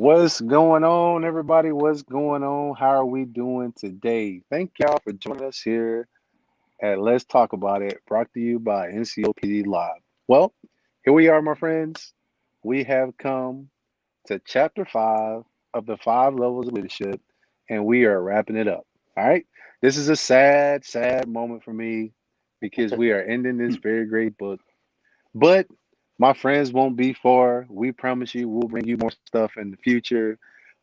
What's going on, everybody? What's going on? How are we doing today? Thank y'all for joining us here at Let's Talk About It, brought to you by NCOPD Live. Well, here we are, my friends. We have come to chapter 5 of the 5 levels of leadership, and we are wrapping it up. All right. This is a sad, sad moment for me because we are ending this very great book. But my friends won't be far. We promise you we'll bring you more stuff in the future.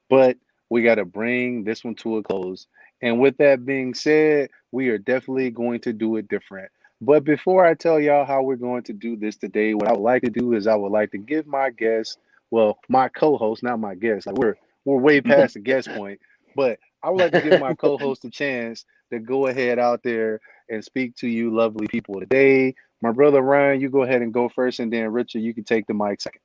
But we got to bring this one to a close. And with that being said, we are definitely going to do it different. But before I tell y'all how we're going to do this today, what I would like to do is I would like to give my guest, well, my co-host, not my guest. Like we're way past the guest point, but I would like to give my co-host a chance to go ahead out there and speak to you lovely people today. My brother Ryan, you go ahead and go first, and then Richard, you can take the mic second.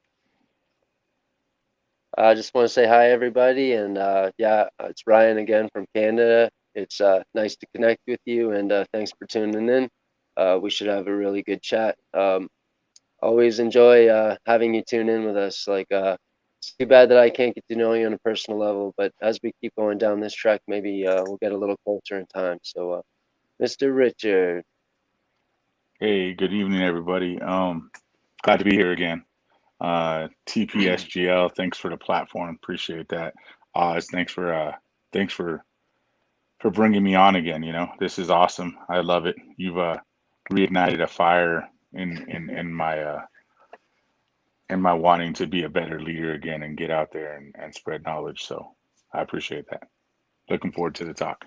I just want to say hi, everybody, and it's Ryan again from Canada. It's nice to connect with you, and thanks for tuning in. We should have a really good chat. Always enjoy having you tune in with us. It's too bad that I can't get to know you on a personal level, but as we keep going down this track, maybe we'll get a little closer in time. So, Mr. Richard. Hey, good evening, everybody. Glad to be here again. TPSGL, thanks for the platform. Appreciate that. Oz, thanks for bringing me on again. This is awesome. I love it. You've reignited a fire in my wanting to be a better leader again and get out there and spread knowledge. So I appreciate that. Looking forward to the talk.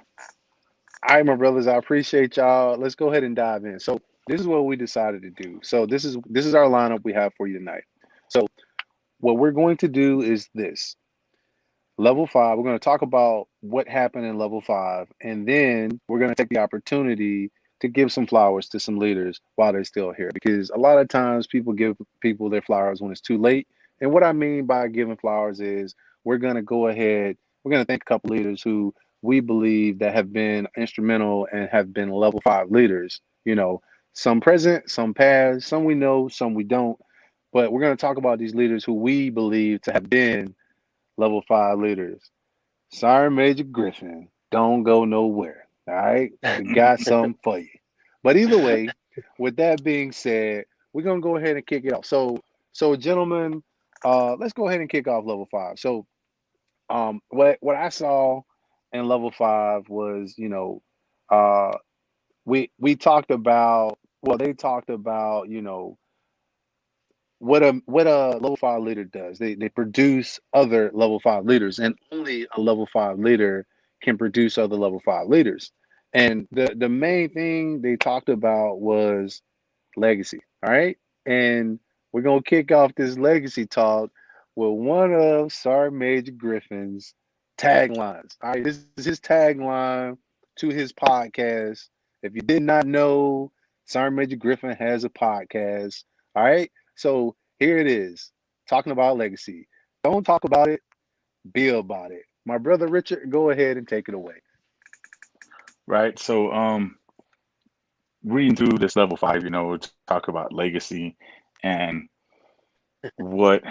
All right, my brothers, I appreciate y'all. Let's go ahead and dive in. So this is what we decided to do. So this is our lineup we have for you tonight. So what we're going to do is this. Level 5, we're going to talk about what happened in level 5, and then we're going to take the opportunity to give some flowers to some leaders while they're still here. Because a lot of times people give people their flowers when it's too late. And what I mean by giving flowers is we're going to go ahead, we're going to thank a couple leaders who we believe that have been instrumental and have been level 5 leaders. Some present, some past, some we know, some we don't. But we're going to talk about these leaders who we believe to have been level 5 leaders. Sorry, Major Griffin. Don't go nowhere. All right? We got something for you. But either way, with that being said, we're gonna go ahead and kick it off. So gentlemen, let's go ahead and kick off level 5. So what I saw in level 5 was, uh we talked about, well, they talked about, what a level 5 leader does. They produce other level 5 leaders, and only a level 5 leader can produce other level 5 leaders. And the main thing they talked about was legacy. All right. And we're gonna kick off this legacy talk with one of Sergeant Major Griffin's taglines. All right, this is his tagline to his podcast. If you did not know, Sergeant Major Griffin has a podcast. All right. So here it is, talking about legacy. Don't talk about it, be about it. My brother Richard, go ahead and take it away. Right. So reading through this level 5, we talk about legacy and what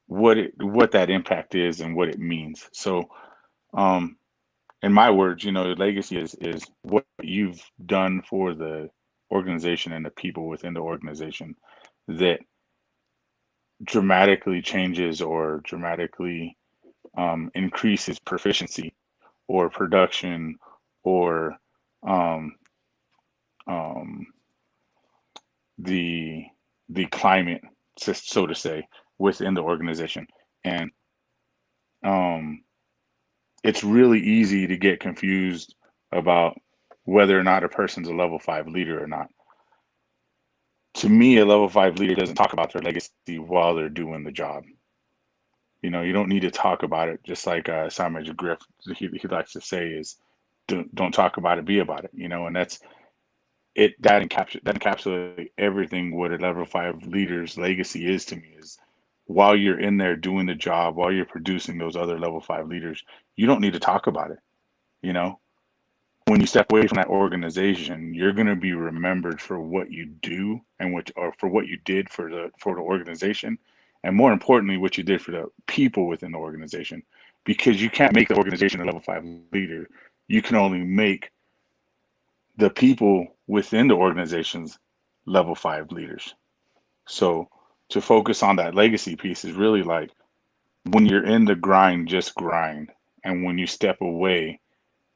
what that impact is and what it means. So um in my words, legacy is what you've done for the organization and the people within the organization that dramatically changes or dramatically increases proficiency or production or um, um, the climate, so to say, within the organization. And um, it's really easy to get confused about whether or not a person's a level 5 leader or not. To me, a level 5 leader doesn't talk about their legacy while they're doing the job. You don't need to talk about it. Just like Simon Griff, he likes to say is, don't talk about it, be about it. And that's it. That encapsulates everything what a level 5 leader's legacy is to me. Is while you're in there doing the job, while you're producing those other level 5 leaders, you don't need to talk about it. You know, when you step away from that organization, you're going to be remembered for what you do and or for what you did for the organization, and more importantly, what you did for the people within the organization, because you can't make the organization a level 5 leader. You can only make the people within the organizations level 5 leaders. So to focus on that legacy piece is really like, when you're in the grind, just grind. And when you step away,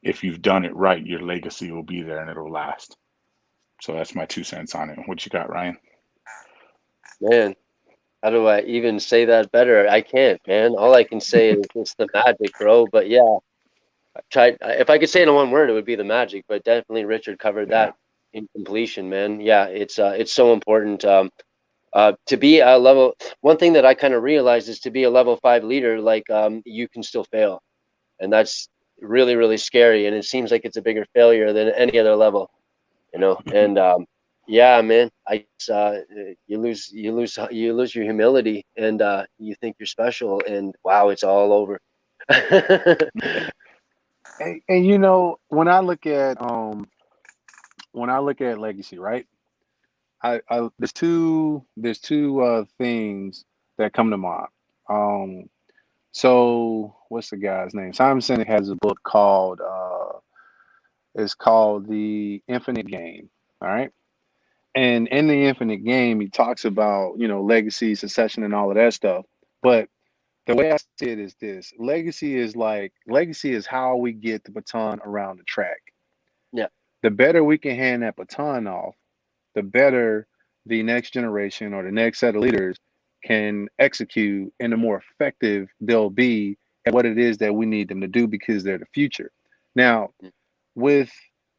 if you've done it right, your legacy will be there and it'll last. So that's my 2 cents on it. What you got, Ryan? Man, how do I even say that better? I can't, man. All I can say is it's the magic, bro. But yeah, I tried. If I could say it in one word, it would be the magic. But definitely, Richard covered Yeah. that in completion, man. Yeah, it's so important. To be a level, one thing that I kind of realized is to be a level 5 leader, like you can still fail, and that's really, really scary. And it seems like it's a bigger failure than any other level, you know. And yeah, man, you lose your humility, and you think you're special, and wow, it's all over. And you know, when I look at legacy, right? I there's two things that come to mind. Um, so what's the guy's name? Simon Sinek has a book called it's called The Infinite Game. All right. And in the Infinite Game, he talks about, legacy, succession, and all of that stuff. But the way I see it is this: legacy is how we get the baton around the track. Yeah. The better we can hand that baton off, the better the next generation or the next set of leaders can execute, and the more effective they'll be at what it is that we need them to do, because they're the future. Now, with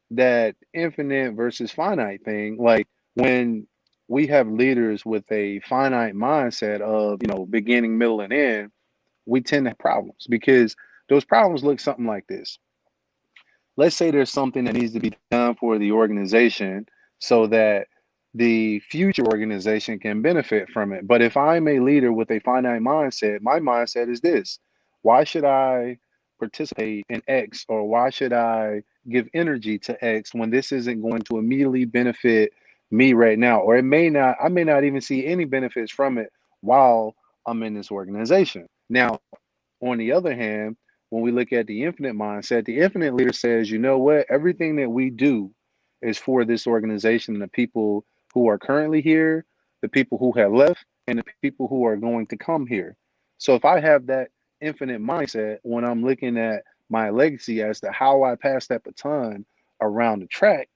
that infinite versus finite thing, like when we have leaders with a finite mindset of, beginning, middle, and end, we tend to have problems, because those problems look something like this. Let's say there's something that needs to be done for the organization so that the future organization can benefit from it. But if I'm a leader with a finite mindset, my mindset is this: why should I participate in X, or why should I give energy to X when this isn't going to immediately benefit me right now? Or I may not even see any benefits from it while I'm in this organization. Now, on the other hand, when we look at the infinite mindset, the infinite leader says, you know what? Everything that we do is for this organization, the people who are currently here, the people who have left, and the people who are going to come here. So if I have that infinite mindset when I'm looking at my legacy as to how I pass that baton around the track,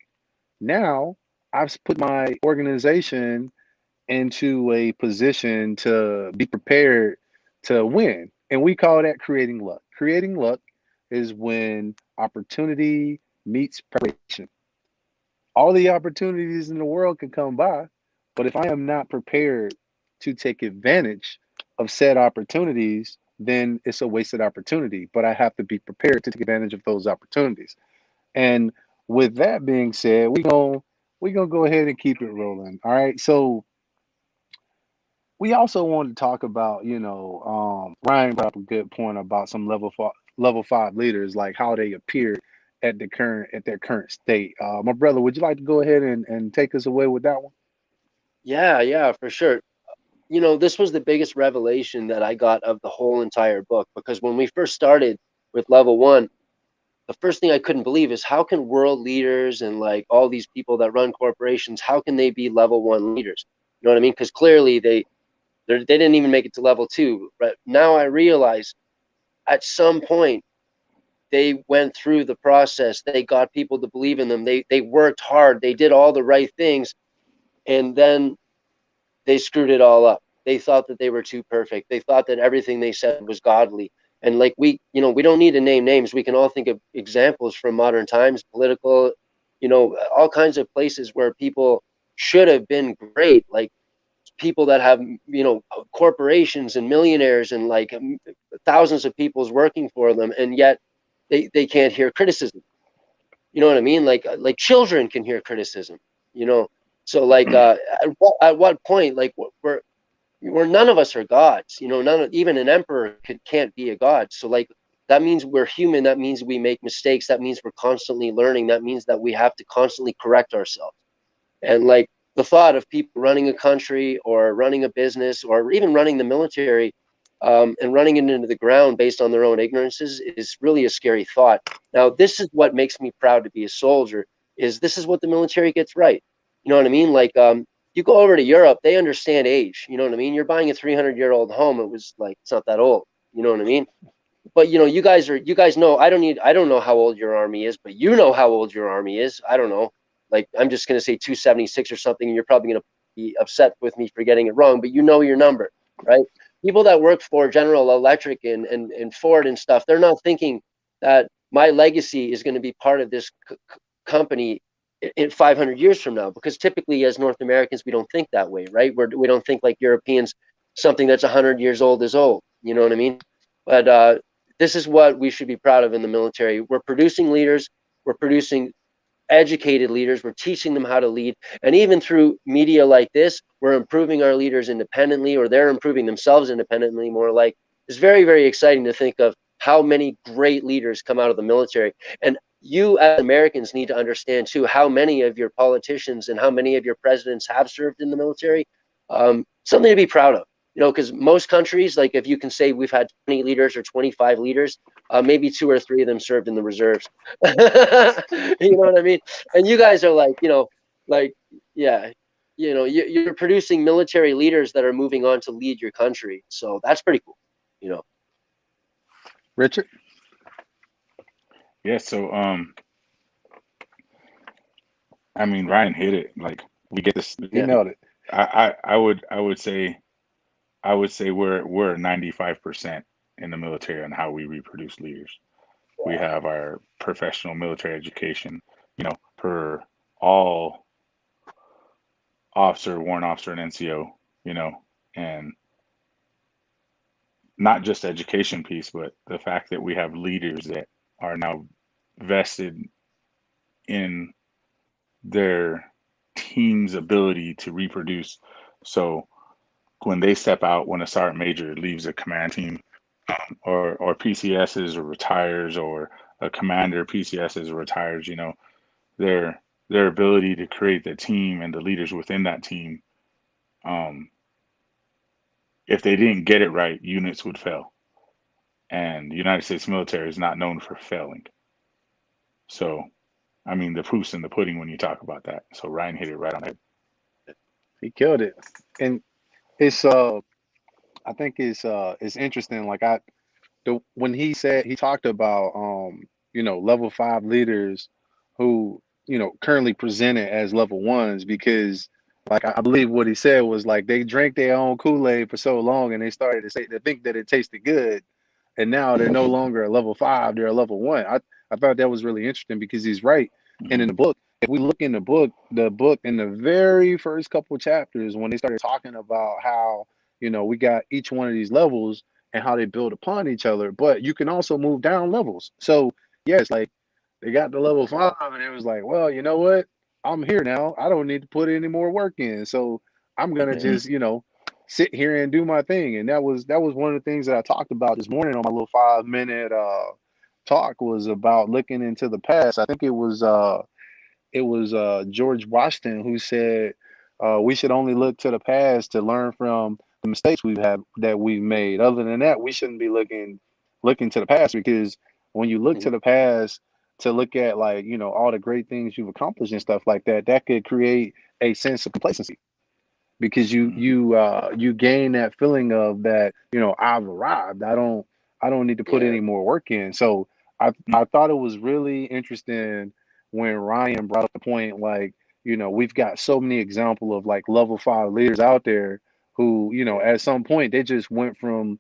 now I've put my organization into a position to be prepared to win. And we call that creating luck. Creating luck is when opportunity meets preparation. All the opportunities in the world can come by, but if I am not prepared to take advantage of said opportunities, then it's a wasted opportunity. But I have to be prepared to take advantage of those opportunities. And with that being said, we gonna go ahead and keep it rolling. All right. So we also wanted to talk about, Ryan brought up a good point about some level five leaders, like how they appear at their current state. My brother, would you like to go ahead and take us away with that one? Yeah, for sure. You know, this was the biggest revelation that I got of the whole entire book, because when we first started with level 1, the first thing I couldn't believe is, how can world leaders and like all these people that run corporations, how can they be level 1 leaders? You know what I mean? Because clearly they didn't even make it to level 2. But now I realize, at some point they went through the process. They got people to believe in them. They worked hard. They did all the right things, and then they screwed it all up. They thought that they were too perfect. They thought that everything they said was godly. And like we don't need to name names. We can all think of examples from modern times, political, all kinds of places where people should have been great, like people that have, corporations and millionaires and like thousands of people's working for them, and yet they can't hear criticism. You know what I mean? Like children can hear criticism, you know. So like at what point, like we're none of us are gods, even an emperor can't be a god. So like that means we're human. That means we make mistakes. That means we're constantly learning. That means that we have to constantly correct ourselves. And like the thought of people running a country or running a business or even running the military, and running it into the ground based on their own ignorances is really a scary thought. Now, this is what makes me proud to be a soldier, is this is what the military gets right. You know what I mean? Like, you go over to Europe, they understand age. You know what I mean? You're buying a 300-year-old home. It was like, it's not that old. You know what I mean? But you guys know, I don't know how old your army is, but you know how old your army is. I don't know. Like, I'm just going to say 276 or something, and you're probably going to be upset with me for getting it wrong, but you know your number, right? People that work for General Electric and Ford and stuff, they're not thinking that my legacy is going to be part of this company in 500 years from now, because typically as North Americans, we don't think that way, right? We don't think like Europeans, something that's 100 years old is old. You know what I mean? But this is what we should be proud of in the military. We're producing leaders. We're producing educated leaders. We're teaching them how to lead. And even through media like this, we're improving our leaders independently, or they're improving themselves independently, more like. It's very, very exciting to think of how many great leaders come out of the military. And you as Americans need to understand too how many of your politicians and how many of your presidents have served in the military. Something to be proud of. Because most countries, like if you can say we've had 20 leaders or 25 leaders, maybe 2 or 3 of them served in the reserves. You know what I mean? And you guys are like, yeah, you're producing military leaders that are moving on to lead your country. So that's pretty cool. Richard? Yeah, so I mean, Ryan hit it. Like, we get this. He nailed it. I would say we're 95% in the military on how we reproduce leaders. We have our professional military education, per all officer, warrant officer, and NCO, and not just education piece, but the fact that we have leaders that are now vested in their team's ability to reproduce. So when they step out, when a sergeant major leaves a command team, or PCSs or retires, or a commander PCSs or retires, their ability to create the team and the leaders within that team, if they didn't get it right, units would fail. And the United States military is not known for failing. So, I mean, the proof's in the pudding when you talk about that. So Ryan hit it right on the head. He killed it. And it's I think it's interesting. Like when he talked about level 5 leaders who currently presented as level 1s, because like I believe what he said was like they drank their own Kool-Aid for so long and they started to think that it tasted good, and now they're no longer a level 5, they're a level 1. I thought that was really interesting because he's right. And in the book, if we look in the book in the very first couple chapters, when they started talking about how we got each one of these levels and how they build upon each other, but you can also move down levels. So yes, like they got to level 5 and it was like, well, you know what? I'm here now. I don't need to put any more work in. So I'm gonna just, sit here and do my thing. And that was one of the things that I talked about this morning on my little 5-minute talk, was about looking into the past. I think it was George Washington who said we should only look to the past to learn from the mistakes we've made. Other than that, we shouldn't be looking to the past, because when you look to the past to look at like all the great things you've accomplished and stuff like that, that could create a sense of complacency, because you gain that feeling of that I've arrived. I don't need to put any more work in. So I thought it was really interesting when Ryan brought up the point, like we've got so many examples of like level 5 leaders out there who at some point they just went from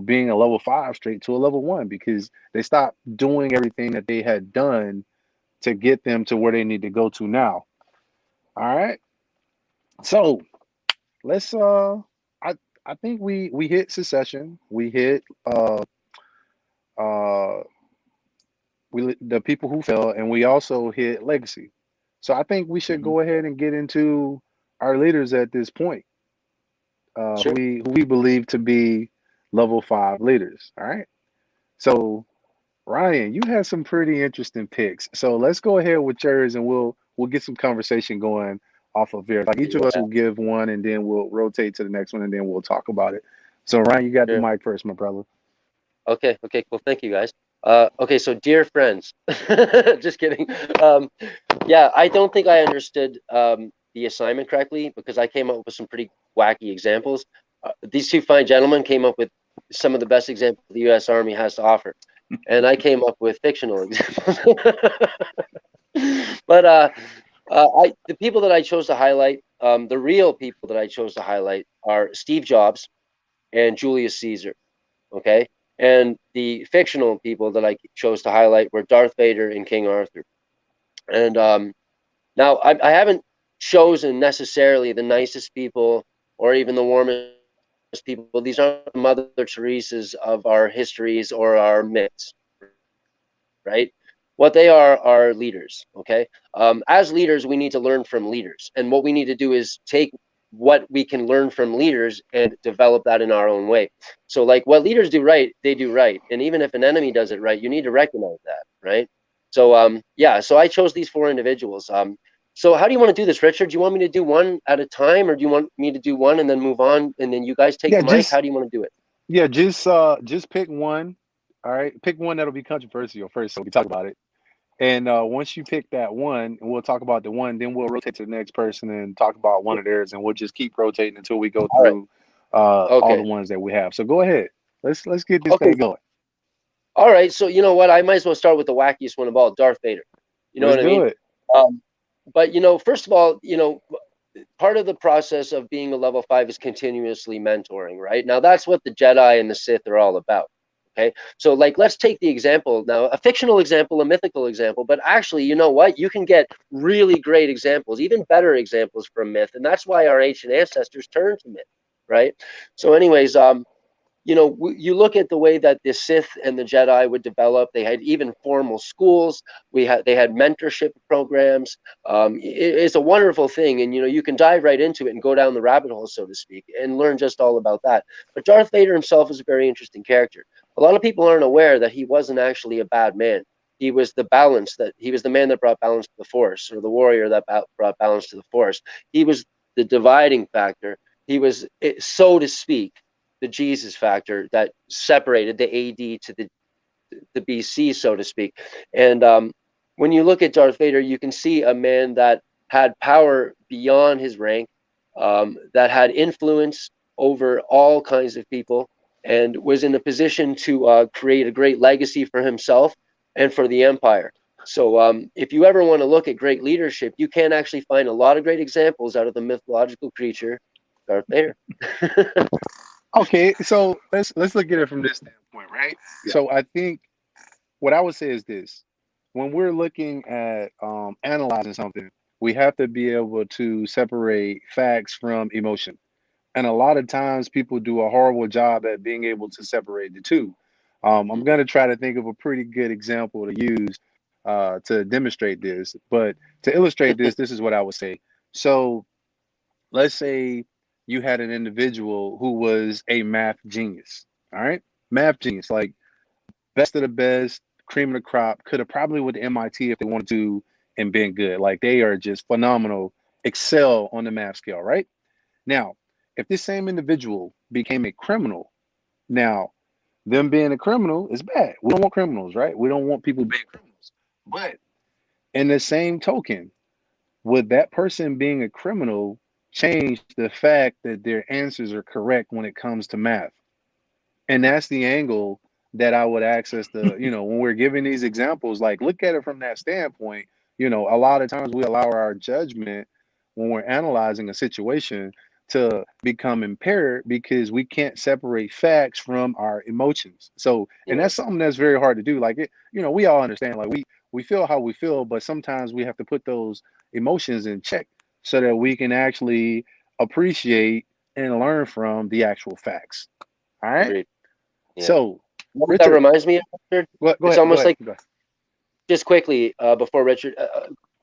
being a level 5 straight to a level 1, because they stopped doing everything that they had done to get them to where they need to go to now. All right, so let's I think we hit succession, we hit uh the people who fell, and we also hit legacy. So I think we should go ahead and get into our leaders at this point, Sure. who we believe to be level 5 leaders. All right, so Ryan, you had some pretty interesting picks, so let's go ahead with yours and we'll get some conversation going off of here. Like each of us will give one, and then we'll rotate to the next one, and then we'll talk about it. So Ryan, you got the mic first, my brother. Okay, cool. Thank you, guys. Okay, so dear friends, just kidding. Yeah, I don't think I understood the assignment correctly because I came up with some pretty wacky examples. These two fine gentlemen came up with some of the best examples the U.S. Army has to offer, and I came up with fictional examples. But the people that I chose to highlight, the real people that I chose to highlight are Steve Jobs and Julius Caesar. Okay. And the fictional people that I chose to highlight were Darth Vader and King Arthur. And now I haven't chosen necessarily the nicest people or even the warmest people. These aren't the Mother Teresa's of our histories or our myths, right? What they are leaders, okay? As leaders, we need to learn from leaders. And what we need to do is take what we can learn from leaders and develop that in our own way. So like what leaders do right, they do right. And even if an enemy does it right, you need to recognize that, right? So yeah, so I chose these four individuals. So how do you want to do this, Richard? Do you want me to do one at a time, or do you want me to do one and then move on and then you guys take the mic? How do you want to do it? Yeah, just pick one. All right. Pick one that'll be controversial first so we talk about it. And once you pick that one, and we'll talk about the one, then we'll rotate to the next person and talk about one of theirs, and we'll just keep rotating until we go through all the ones that we have. So go ahead. Let's get this thing going. All right. So you know what? I might as well start with the wackiest one of all, Darth Vader. You know what I mean? But you know, first of all, you know, part of the process of being a level 5 is continuously mentoring, right? Now that's what the Jedi and the Sith are all about. Okay, so like let's take the example now, a fictional example, a mythical example, but actually, you know what? You can get really great examples, even better examples from myth, and that's why our ancient ancestors turned to myth, right? So, anyways, you know, you look at the way that the Sith and the Jedi would develop. They had even formal schools. They had mentorship programs. It's a wonderful thing, and you know, you can dive right into it and go down the rabbit hole, so to speak, and learn just all about that. But Darth Vader himself is a very interesting character. A lot of people aren't aware that he wasn't actually a bad man. He was the man that brought balance to the Force, or the warrior that brought balance to the Force. He was the dividing factor. He was, so to speak, the Jesus factor that separated the AD to the BC, so to speak. And when you look at Darth Vader, you can see a man that had power beyond his rank, that had influence over all kinds of people, and was in a position to create a great legacy for himself and for the Empire. So if you ever want to look at great leadership, you can actually find a lot of great examples out of the mythological creature, Darth Vader. Okay, so let's look at it from this standpoint, right? Yeah. So I think what I would say is this: when we're looking at analyzing something, we have to be able to separate facts from emotion. And a lot of times people do a horrible job at being able to separate the two. I'm going to try to think of a pretty good example to use to demonstrate this. But to illustrate this, this is what I would say. So let's say you had an individual who was a math genius. All right. Math genius, like best of the best, cream of the crop, could have probably went to MIT if they wanted to and been good. Like they are just phenomenal, excel on the math scale, right? Now, if this same individual became a criminal, now them being a criminal is bad. We don't want criminals, right? We don't want people being criminals. But in the same token, would that person being a criminal change the fact that their answers are correct when it comes to math? And that's the angle that I would access the, you know, when we're giving these examples, like look at it from that standpoint. You know, a lot of times we allow our judgment when we're analyzing a situation to become impaired because we can't separate facts from our emotions. So, and that's something that's very hard to do. Like it, you know, we all understand, like we feel how we feel, but sometimes we have to put those emotions in check so that we can actually appreciate and learn from the actual facts. All right. Agreed. Yeah. So, what Richard, that reminds me of, Richard? It's almost like, just quickly before Richard,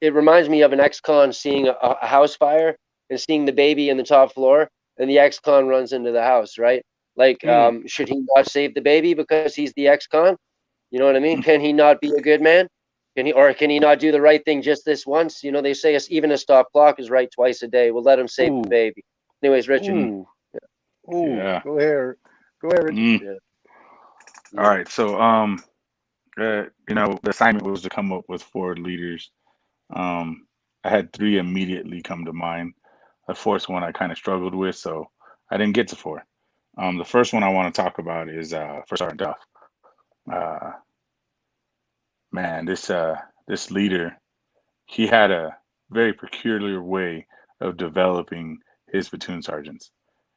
it reminds me of an ex-con seeing a house fire and seeing the baby in the top floor, and the ex-con runs into the house, right? Like, should he not save the baby because he's the ex-con? You know what I mean? Can he not be a good man? Can he not do the right thing just this once? You know, they say even a stop clock is right twice a day. We'll let him save the Ooh, baby. Anyways, Richard. ooh, ooh. Yeah. Go ahead, Richard. Mm. Yeah. All right. So, the assignment was to come up with 4 leaders. I had 3 immediately come to mind. The fourth one I kind of struggled with, so I didn't get to 4. The first one I want to talk about is First Sergeant Duff. Uh, Man, this leader, he had a very peculiar way of developing his platoon sergeants,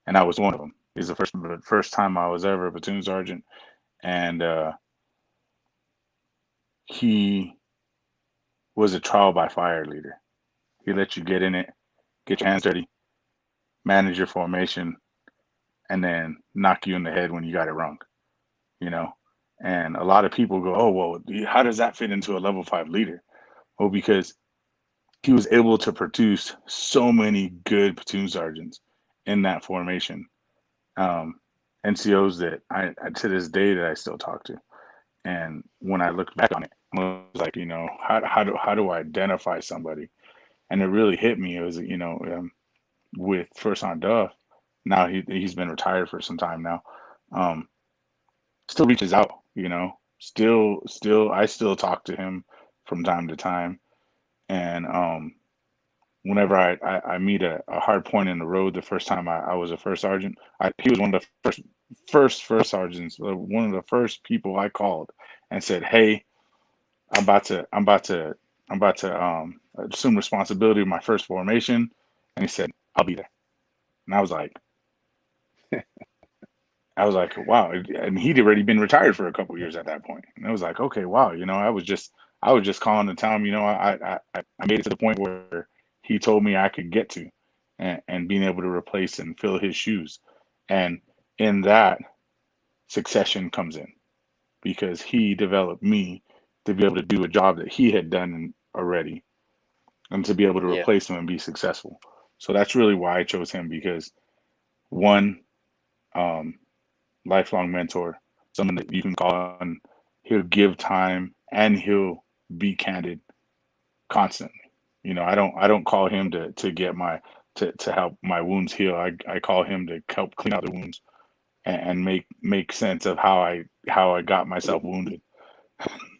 and I was one of them. It's the first time I was ever a platoon sergeant, and he was a trial by fire leader. He let you get in it, get your hands dirty, manage your formation, and then knock you in the head when you got it wrong. You know, and a lot of people go, "Oh, well, how does that fit into a level 5 leader?" Well, because he was able to produce so many good platoon sergeants in that formation. Um, NCOs that I to this day that I still talk to. And when I look back on it, I was like, how do I identify somebody? And it really hit me. It was, with First on Duff. Now he's been retired for some time now. Um, Still reaches out, Still I still talk to him from time to time. And whenever I meet a hard point in the road, the first time I was a first sergeant, he was one of the first sergeants, one of the first people I called and said, "Hey, I'm about to assume responsibility of my first formation," and he said, "I'll be there." And I was like, wow, and he'd already been retired for a couple years at that point, and I was like, okay, wow, I was just calling to tell him, I made it to the point where he told me I could get to, and being able to replace and fill his shoes, and in that succession comes in because he developed me to be able to do a job that he had done already, and to be able to Yeah. replace him and be successful. So that's really why I chose him because one, um, lifelong mentor, someone that you can call on. He'll give time and he'll be candid constantly. I don't call him to get to help my wounds heal. I call him to help clean out the wounds and make sense of how I got myself wounded.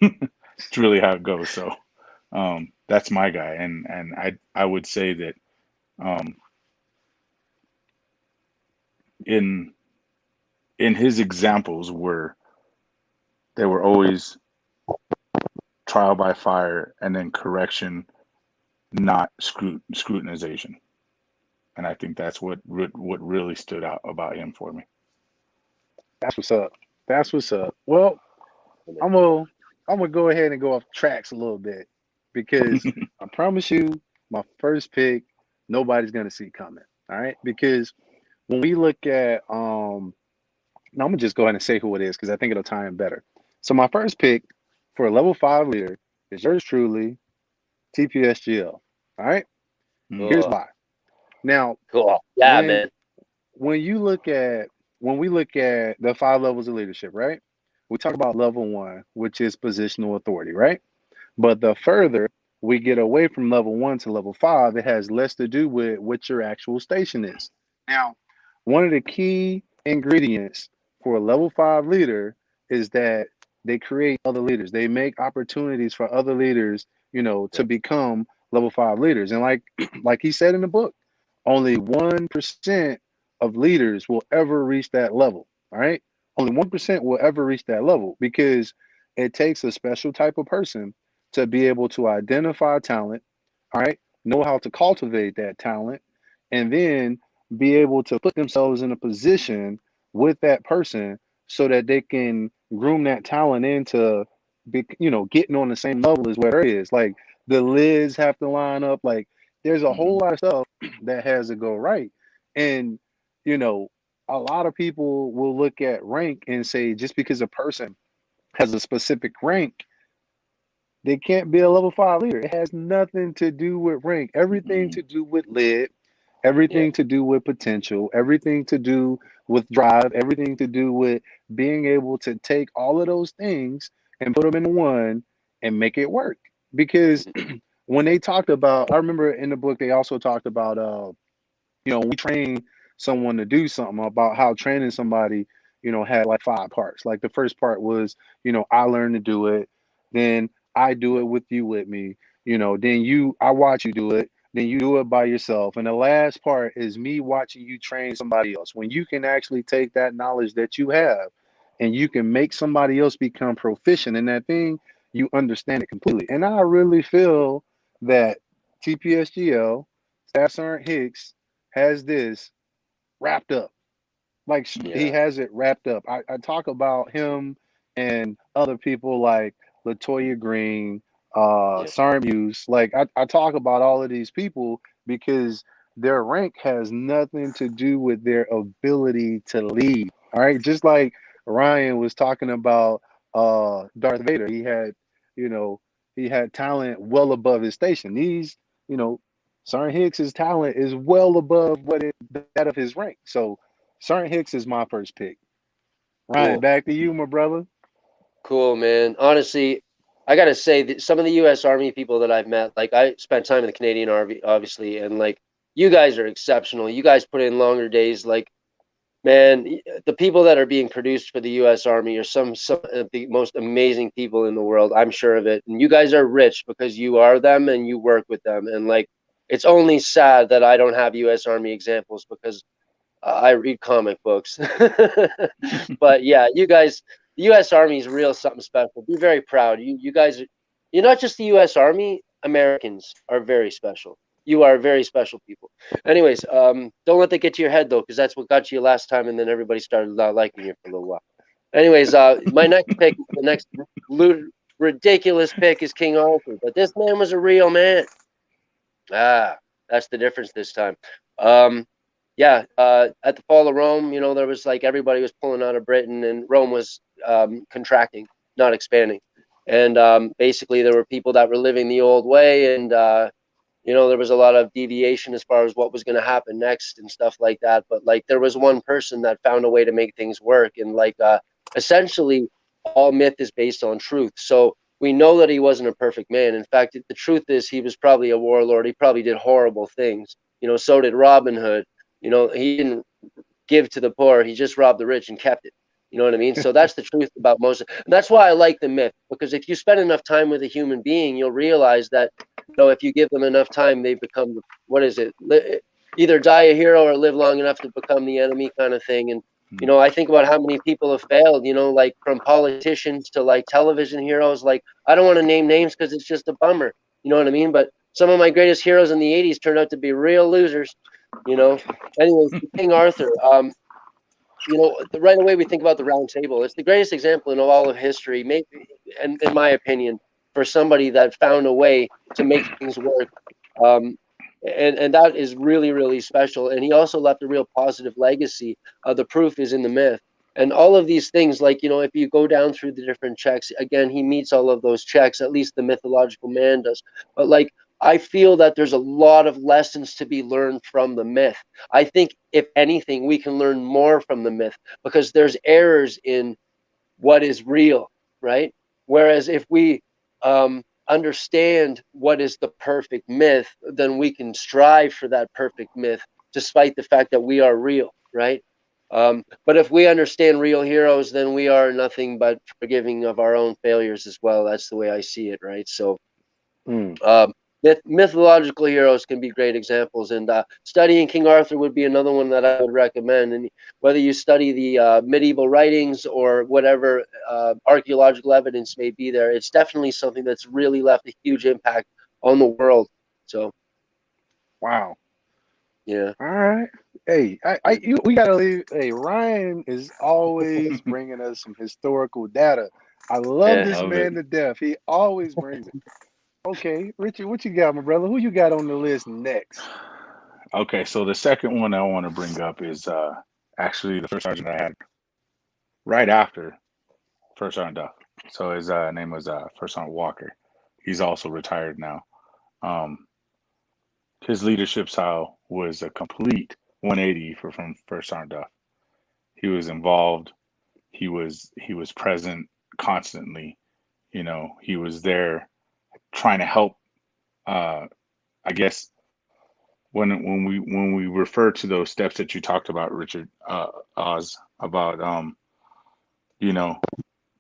It's really how it goes. So that's my guy, and I would say that um, in in his examples they were always trial by fire and then correction, not scrutinization. And I think that's what really stood out about him for me. That's what's up. That's what's up. Well, I'm gonna I'm gonna go ahead and go off tracks a little bit because I promise you, my first pick, nobody's gonna see coming. All right, because when we look at now I'm gonna just go ahead and say who it is because I think it'll tie in better. So my first pick for a level 5 leader is yours truly, TPSGL. All right, Mm, here's Cool. why. Now, Cool. Yeah, when man. when you look at when we look at the 5 levels of leadership, right? We talk about level 1, which is positional authority, right? But the further we get away from level 1 to level 5, it has less to do with what your actual station is. Now, one of the key ingredients for a level 5 leader is that they create other leaders. They make opportunities for other leaders, to Yeah. become level 5 leaders. And like he said in the book, only 1% of leaders will ever reach that level. All right. Only 1% will ever reach that level because it takes a special type of person to be able to identify talent, all right, know how to cultivate that talent, and then be able to put themselves in a position with that person so that they can groom that talent into getting on the same level as where it is. Like the lids have to line up. Like there's a whole mhm, lot of stuff that has to go right. And you know, a lot of people will look at rank and say just because a person has a specific rank, they can't be a level 5 leader. It has nothing to do with rank, everything mm, to do with lid, Yeah. everything to do with potential, everything to do with drive, everything to do with being able to take all of those things and put them in one and make it work. because Mhm. when they talked about, I remember in the book they also talked about we train someone to do something, about how training somebody, had like five parts. Like the first part was, I learned to do it, then I do it with you with me, then I watch you do it, then you do it by yourself. And the last part is me watching you train somebody else. When you can actually take that knowledge that you have and you can make somebody else become proficient in that thing, you understand it completely. And I really feel that TPSGL, Staff Sergeant Hicks, has this wrapped up. Like he Yeah, has it wrapped up. I talk about him and other people like Latoya Green, yeah, Sergeant Muse. Like I talk about all of these people because their rank has nothing to do with their ability to lead. All right. Just like Ryan was talking about Darth Vader. You know, he had talent well above his station. You know, Sergeant Hicks's talent is well above that of his rank. So Sergeant Hicks is my first pick. Ryan, cool. back to you, my brother. Cool, man. Honestly, I gotta say that some of the U.S. Army people that I've met, like I spent time in the Canadian Army, obviously, and like you guys are exceptional. You guys put in longer days. Like, man, the people that are being produced for the U.S. Army are some of the most amazing people in the world. I'm sure of it. And you guys are rich because you are them and you work with them. And like, it's only sad that I don't have U.S. Army examples because I read comic books. But yeah, you guys, the U.S. Army is real something special. Be very proud. You guys, you're not just the U.S. Army. Americans are very special. You are very special people. Anyways, don't let that get to your head though, because that's what got you last time, and then everybody started not liking you for a little while. Anyways, my next pick, the next ridiculous pick is King Arthur, but this man was a real man. Ah, that's the difference this time. Um, yeah, at the fall of Rome, there was like everybody was pulling out of Britain, and Rome was contracting, not expanding. And basically, there were people that were living the old way, and there was a lot of deviation as far as what was going to happen next and stuff like that. But like, there was one person that found a way to make things work, and like, essentially, all myth is based on truth. So we know that he wasn't a perfect man. In fact, the truth is he was probably a warlord. He probably did horrible things. So did Robin Hood. He didn't give to the poor. He just robbed the rich and kept it. You know what I mean? So that's the truth about most. And that's why I like the myth, because if you spend enough time with a human being, you'll realize that if you give them enough time, they become, what is it? Either die a hero or live long enough to become the enemy, kind of thing. And I think about how many people have failed. Like from politicians to like television heroes. Like, I don't want to name names because it's just a bummer. You know what I mean? But some of my greatest heroes in the '80s turned out to be real losers. You know. Anyways, King Arthur. Right away we think about the Round Table. It's the greatest example in all of history, maybe, and in my opinion, for somebody that found a way to make things work. Um, and that is really, really special. And he also left a real positive legacy. The proof is in the myth. And all of these things, like, if you go down through the different checks, again, he meets all of those checks, at least the mythological man does. But like, I feel that there's a lot of lessons to be learned from the myth. I think, if anything, we can learn more from the myth because there's errors in what is real, right? Whereas if we understand what is the perfect myth, then we can strive for that perfect myth, despite the fact that we are real, right? But if we understand real heroes, then we are nothing but forgiving of our own failures as well. That's the way I see it, right? So Mm. um, mythological heroes can be great examples, and studying King Arthur would be another one that I would recommend. And whether you study the medieval writings or whatever archaeological evidence may be there, it's definitely something that's really left a huge impact on the world. So, Wow. yeah, All right. Hey, we gotta leave. Hey, Ryan is always bringing us some historical data. I love yeah. this Love it. man to death. He always brings it. Okay, Richard, what you got, my brother? Who you got on the list next? Okay, so the second one I want to bring up is actually the first sergeant I had right after First Sergeant Duff. So his name was First Sergeant Walker. He's also retired now. Um, his leadership style was a complete 180 from First Sergeant Duff. He was involved. He was present constantly. He was there. trying to help. I guess when we refer to those steps that you talked about, Richard, Oz, about you know,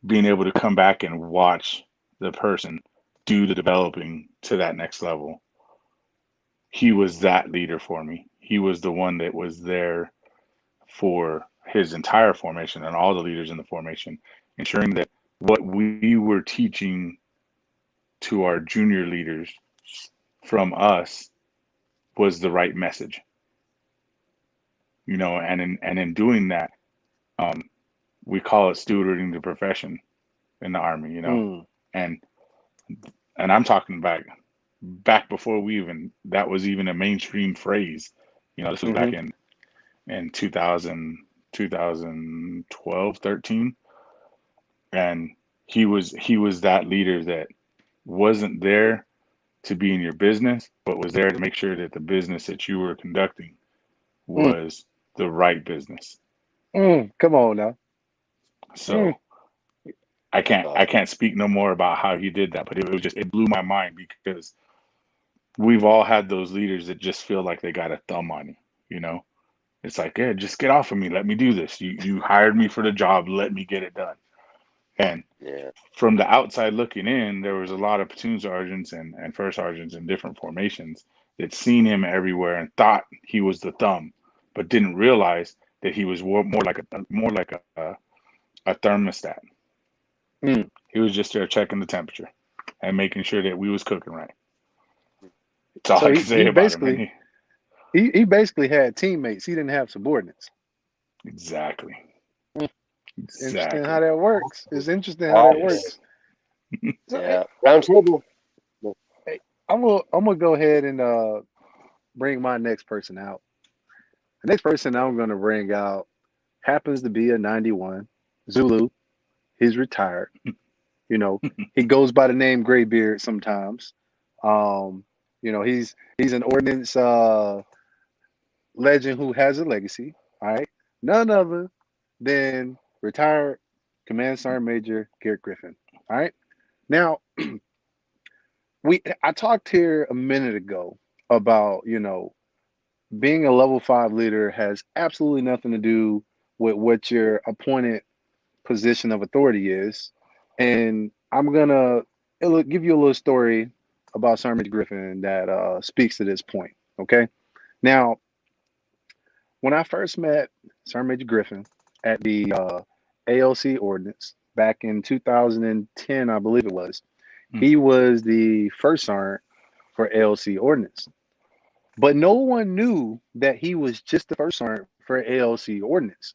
being able to come back and watch the person do the developing to that next level. He was that leader for me. He was the one that was there for his entire formation and all the leaders in the formation, ensuring that what we were teaching to our junior leaders from us was the right message. And in doing that, um, we call it stewarding the profession in the Army. Mm. And and I'm talking back before that was even a mainstream phrase. This was back Mm-hmm. in 2012, 13. And he was that leader that wasn't there to be in your business, but was there to make sure that the business that you were conducting Mm. was the right business. Come on now. Mm. So I can't speak no more about how he did that, but it blew my mind because we've all had those leaders that just feel like they got a thumb on you, you know? It's like, yeah, just get off of me. Let me do this. You hired me for the job. Let me get it done. And Yeah. from the outside looking in, there was a lot of platoon sergeants and first sergeants in different formations that seen him everywhere and thought he was the thumb, but didn't realize that he was more like a thermostat. Mm. He was just there checking the temperature and making sure that we was cooking right. That's all So I he, can say he about him. And basically he basically had teammates. He didn't have subordinates. exactly, Mm. It's interesting how exactly. that works. It's interesting how that Always. Yes. works. So Yeah. Round table. hey, I'm gonna go ahead and bring my next person out. The next person I'm gonna bring out happens to be a 91 Zulu. He's retired. You know, he goes by the name Graybeard sometimes. Um, he's an ordnance legend who has a legacy. All right, none other than retired Command Sergeant Major Garrett Griffin. All right, now I talked here a minute ago about being a level 5 leader has absolutely nothing to do with what your appointed position of authority is. And I'm gonna give you a little story about Sergeant Major Griffin that speaks to this point. Okay. Now, when I first met Sergeant Major Griffin at the ALC Ordnance back in 2010, I believe it was, he Mhm. was the first sergeant for ALC Ordnance. But no one knew that he was just the first sergeant for ALC Ordnance.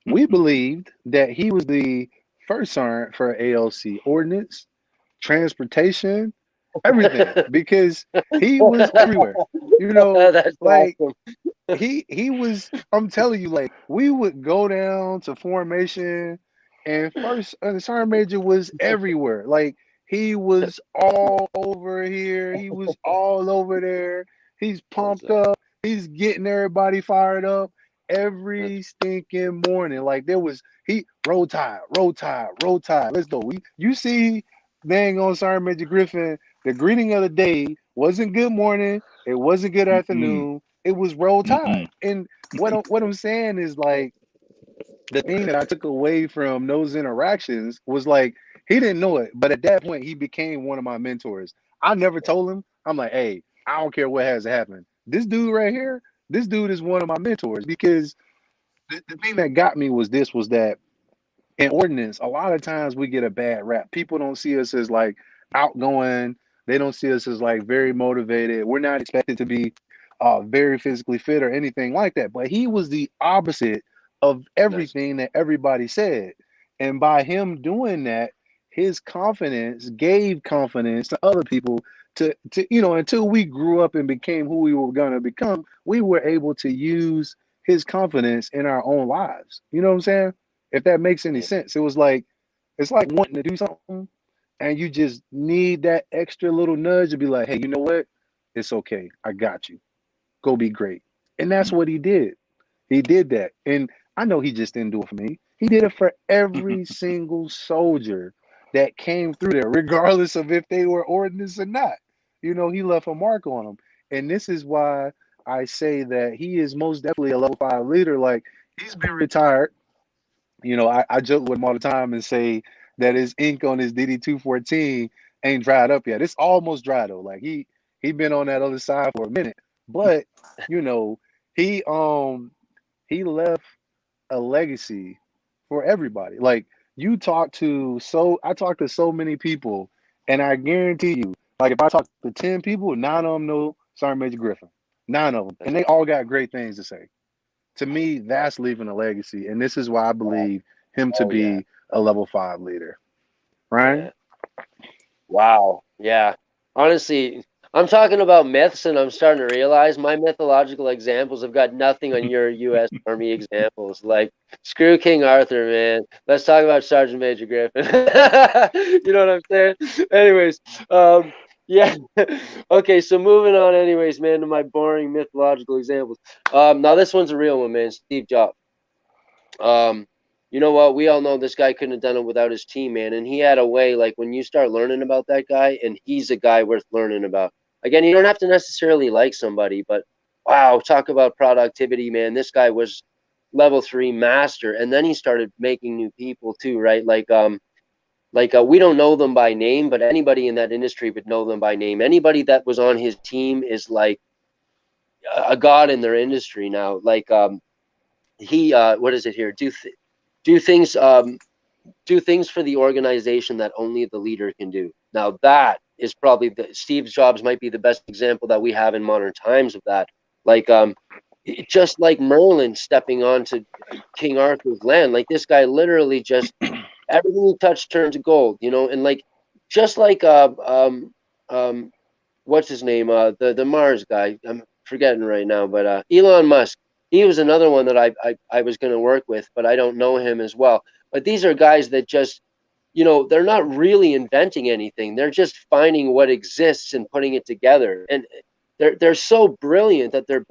We believed that he was the first sergeant for ALC Ordnance, transportation, everything, because he was everywhere. You know, That's like awesome. he was. I'm telling you, like we would go down to formation, and first the sergeant major was everywhere. Like he was all over here. He was all over there. He's That's pumped up. He's getting everybody fired up every stinking morning. Like there was he roll tide, roll tide, roll tide. Let's go. You see, dang on Sergeant Major Griffin. The greeting of the day wasn't good morning. It wasn't good Mm-mm. afternoon. It was roll tide. Mm-mm. And what I'm saying is like the thing that I took away from those interactions was like he didn't know it, but at that point he became one of my mentors. I never told him. I'm like, hey, I don't care what has to happen. This dude right here, this dude is one of my mentors because the thing that got me was that in ordinance, a lot of times we get a bad rap. People don't see us as like outgoing. They don't see us as like very motivated. We're not expected to be very physically fit or anything like that. But he was the opposite of nice. everything that everybody said. And by him doing that, his confidence gave confidence to other people to until we grew up and became who we were gonna become, we were able to use his confidence in our own lives. You know what I'm saying? If that makes any Yeah. sense. It's like wanting to do something and you just need that extra little nudge to be like, hey, you know what? It's okay. I got you. Go be great. And that's what he did. He did that. And I know he just didn't do it for me. He did it for every single soldier that came through there, regardless of if they were ordinance or not. He left a mark on them. And this is why I say that he is most definitely a level 5 leader. Like, he's been retired. I joke with him all the time and say that his ink on his DD-214 ain't dried up yet. It's almost dry though. Like, he been on that other side for a minute. But, you know, he he left a legacy for everybody. Like, I talk to so many people, and I guarantee you, like, if I talk to 10 people, 9 of them know Sergeant Major Griffin. 9 of them. And they all got great things to say. To me, that's leaving a legacy. And this is why I believe him to Oh yeah. be a level 5 leader. Ryan? Yeah. Wow. Yeah. Honestly, I'm talking about myths, and I'm starting to realize my mythological examples have got nothing on your U.S. Army examples. Like, screw King Arthur, man. Let's talk about Sergeant Major Griffin. You know what I'm saying? Anyways, yeah. Okay, so moving on. Anyways, man, to my boring mythological examples. Now this one's a real one, man. Steve Jobs. You know what? We all know this guy couldn't have done it without his team, man. And he had a way, like, when you start learning about that guy, and he's a guy worth learning about. Again, you don't have to necessarily like somebody, but wow, talk about productivity, man. This guy was level 3 master, and then he started making new people too, right? We don't know them by name, but anybody in that industry would know them by name. Anybody that was on his team is like a god in their industry now. He what is it here? Do things do things for the organization that only the leader can do. Now that is probably Steve Jobs might be the best example that we have in modern times of that. Like just like Merlin stepping onto King Arthur's land, like this guy literally just everything he touched turned to gold, and like just like what's his name? The Mars guy. I'm forgetting right now, but Elon Musk. He was another one that I was going to work with, but I don't know him as well. But these are guys that just, they're not really inventing anything. They're just finding what exists and putting it together. And they're so brilliant that they're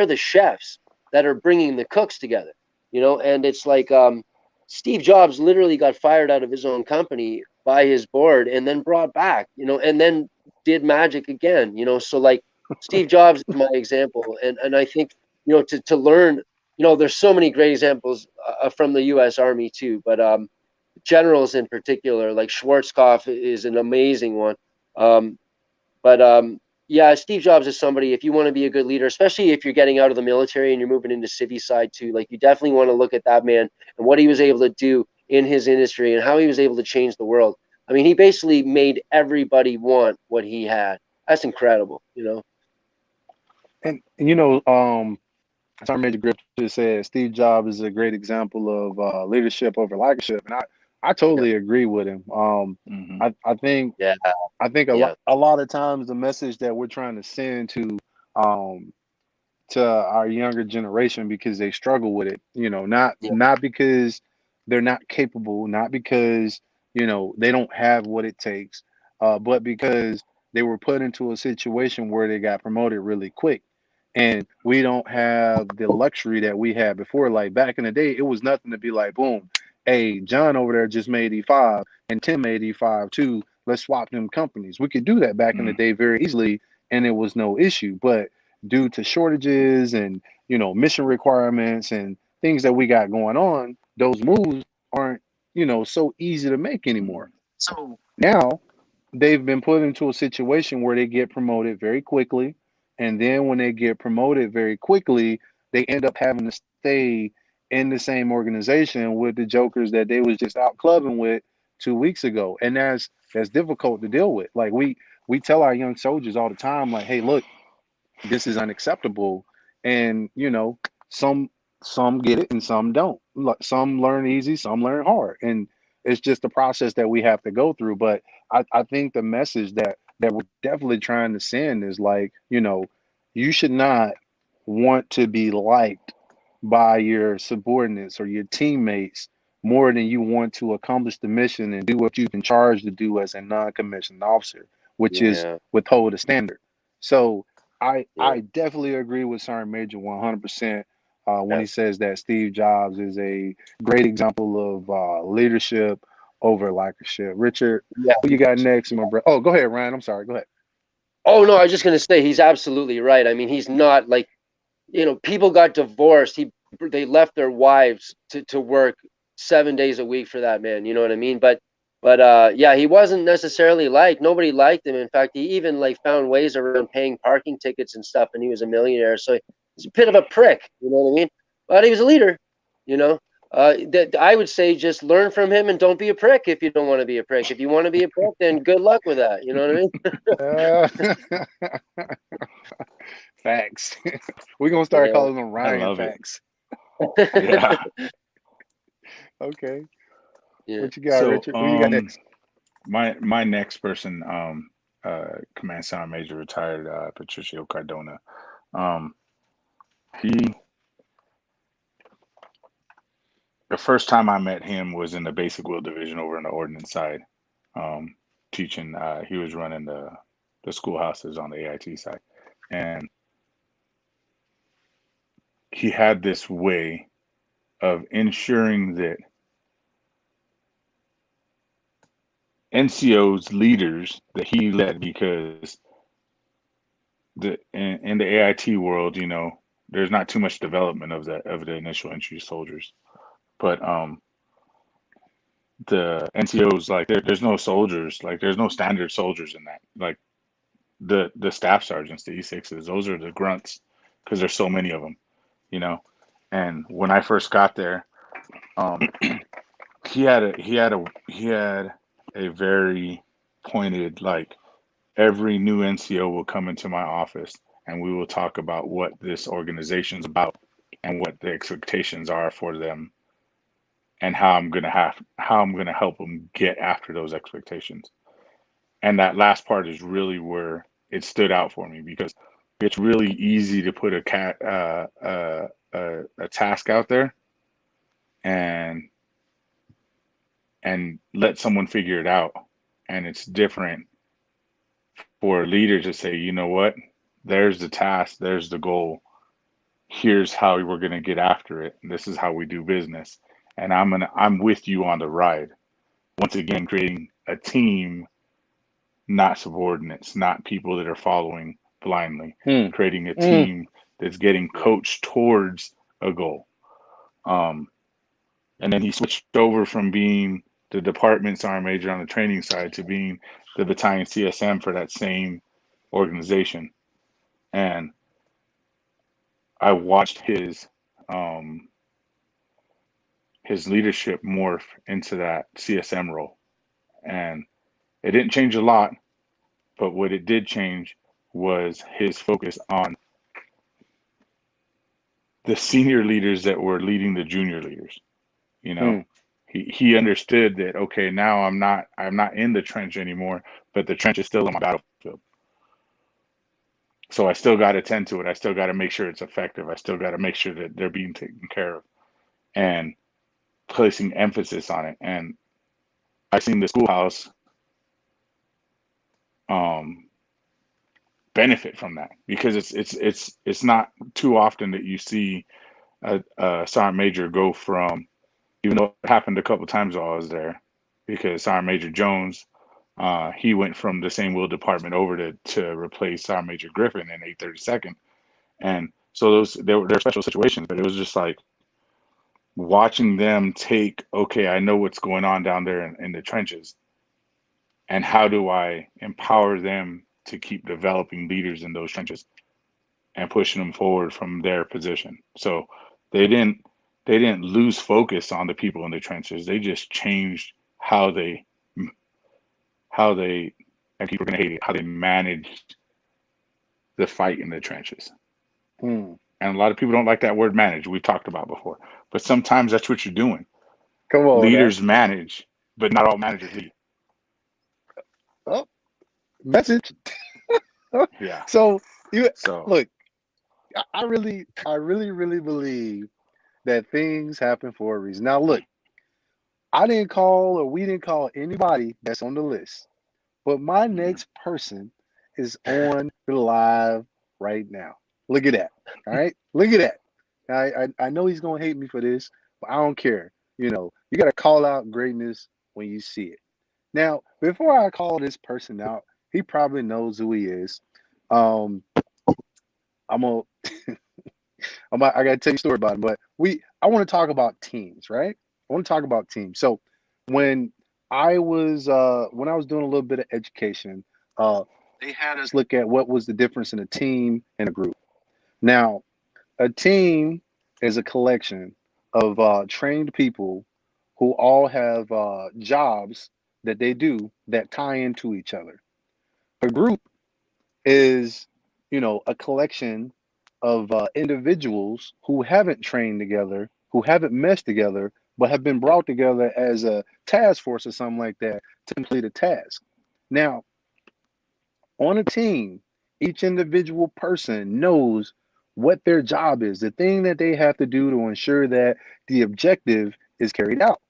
the chefs that are bringing the cooks together. And it's like Steve Jobs literally got fired out of his own company by his board and then brought back, and then did magic again. So like Steve Jobs is my example, and I think to learn. There's so many great examples from the U.S. Army too, but generals in particular, like Schwarzkopf is an amazing one. But yeah, Steve Jobs is somebody, if you want to be a good leader, especially if you're getting out of the military and you're moving into civvy side too, like you definitely want to look at that man and what he was able to do in his industry and how he was able to change the world. I mean, he basically made everybody want what he had. That's incredible. And Sergeant Major Griffin just said Steve Jobs is a great example of leadership over leadership, and I Yeah. totally agree with him. Hmm. I think Yeah. a Yeah. lot of times the message that we're trying to send um, to our younger generation, because they struggle with it, Yeah. not because they're not capable, not because they don't have what it takes, but because they were put into a situation where they got promoted really quick. And we don't have the luxury that we had before. Like, back in the day, it was nothing to be like, boom, hey, John over there just made E5 and Tim made E5 too. Let's swap them companies. We could do that back in the day very easily, and it was no issue. But due to shortages and mission requirements and things that we got going on, those moves aren't so easy to make anymore. So now they've been put into a situation where they get promoted very quickly, and then when they get promoted very quickly, they end up having to stay in the same organization with the jokers that they was just out clubbing with 2 weeks ago. And that's difficult to deal with. Like, we tell our young soldiers all the time, like, hey, look, this is unacceptable. And some get it and some don't. Some learn easy, some learn hard, and it's just a process that we have to go through. But I think the message that we're definitely trying to send is like, you should not want to be liked by your subordinates or your teammates more than you want to accomplish the mission and do what you've been charged to do as a non-commissioned officer, which is Yeah. withhold a standard. So Yeah. I definitely agree with Sergeant Major 100% when Yeah. he says that Steve Jobs is a great example of leadership over like a ship. Richard, Yeah. who you got next, my bro? Oh, go ahead, Ryan. I'm sorry. Go ahead. Oh no, I was just gonna say he's absolutely right. I mean, he's not like, people got divorced. They left their wives to work 7 days a week for that man. You know what I mean? But yeah, he wasn't necessarily liked. Nobody liked him. In fact, he even like found ways around paying parking tickets and stuff, and he was a millionaire. So he's a bit of a prick. You know what I mean? But he was a leader. You know. That I would say just learn from him and don't be a prick if you don't want to be a prick. If you want to be a prick, then good luck with that. You know what I mean? Facts. We're gonna start Yeah. calling them I Ryan love it. facts. Yeah. Okay. Yeah. What you got, So Richard? Who you got next? my next person, Command Sergeant Major retired Patricio Cardona. Um, he the first time I met him was in the basic wheel division over in the ordnance side, um, teaching. He was running the schoolhouses on the AIT side, and he had this way of ensuring that NCOs leaders that he led, because in the AIT world, there's not too much development of the initial entry soldiers, but the NCOs, like there's no soldiers, like there's no standard soldiers in that, like the staff sergeants, the E6s, those are the grunts because there's so many of them, you know. And when I first got there, um, he had a very pointed, like, every new NCO will come into my office and we will talk about what this organization's about and what the expectations are for them and how I'm gonna help them get after those expectations. And that last part is really where it stood out for me, because it's really easy to put a task out there and let someone figure it out, and it's different for a leader to say, you know what, there's the task, there's the goal, here's how we're going to get after it, and this is how we do business, and I'm with you on the ride. Once again, creating a team, not subordinates, not people that are following blindly, Mm, creating a mm. team that's getting coached towards a goal. Um, and then he switched over from being the department sergeant major on the training side to being the battalion CSM for that same organization. And I watched um, his leadership morph into that CSM role. And it didn't change a lot, but what it did change was his focus on the senior leaders that were leading the junior leaders. You know, Mm. he understood that, okay, now I'm not in the trench anymore, but the trench is still on my battlefield. So I still got to tend to it. I still got to make sure it's effective. I still got to make sure that they're being taken care of, and placing emphasis on it. And I've seen the schoolhouse um, benefit from that, because it's not too often that you see a sergeant major go from, even though it happened a couple of times while I was there, because Sergeant Major Jones, he went from the same wheel department over to replace Sergeant Major Griffin in 832nd. And so they're special situations, but it was just like watching them take, okay, I know what's going on down there in the trenches, and how do I empower them to keep developing leaders in those trenches and pushing them forward from their position. So they didn't they didn't lose focus on the people in the trenches. They just changed how they and people are gonna hate it, how they managed the fight in the trenches. Mm. And a lot of people don't like that word manage. We've talked about before. But sometimes that's what you're doing. Come on now. Leaders manage, but not all managers lead. Oh, message. Yeah. So you So look. I really believe that things happen for a reason. Now, look, I didn't call or we didn't call anybody that's on the list, but my mm, next person is on the live right now. Look at that. All right, look at that. I know he's gonna hate me for this, but I don't care. You know, you got to call out greatness when you see it. Now, before I call this person out, he probably knows who he is. Um, I'm gonna, I gotta tell you a story about him, but I want to talk about teams, right? I want to talk about teams. So when when I was doing a little bit of education, uh, they had us look at what was the difference in a team and a group. Now, a team is a collection of trained people who all have jobs that they do that tie into each other. A group is, a collection of individuals who haven't trained together, who haven't meshed together, but have been brought together as a task force or something like that to complete a task. Now, on a team, each individual person knows what their job is, the thing that they have to do to ensure that the objective is carried out.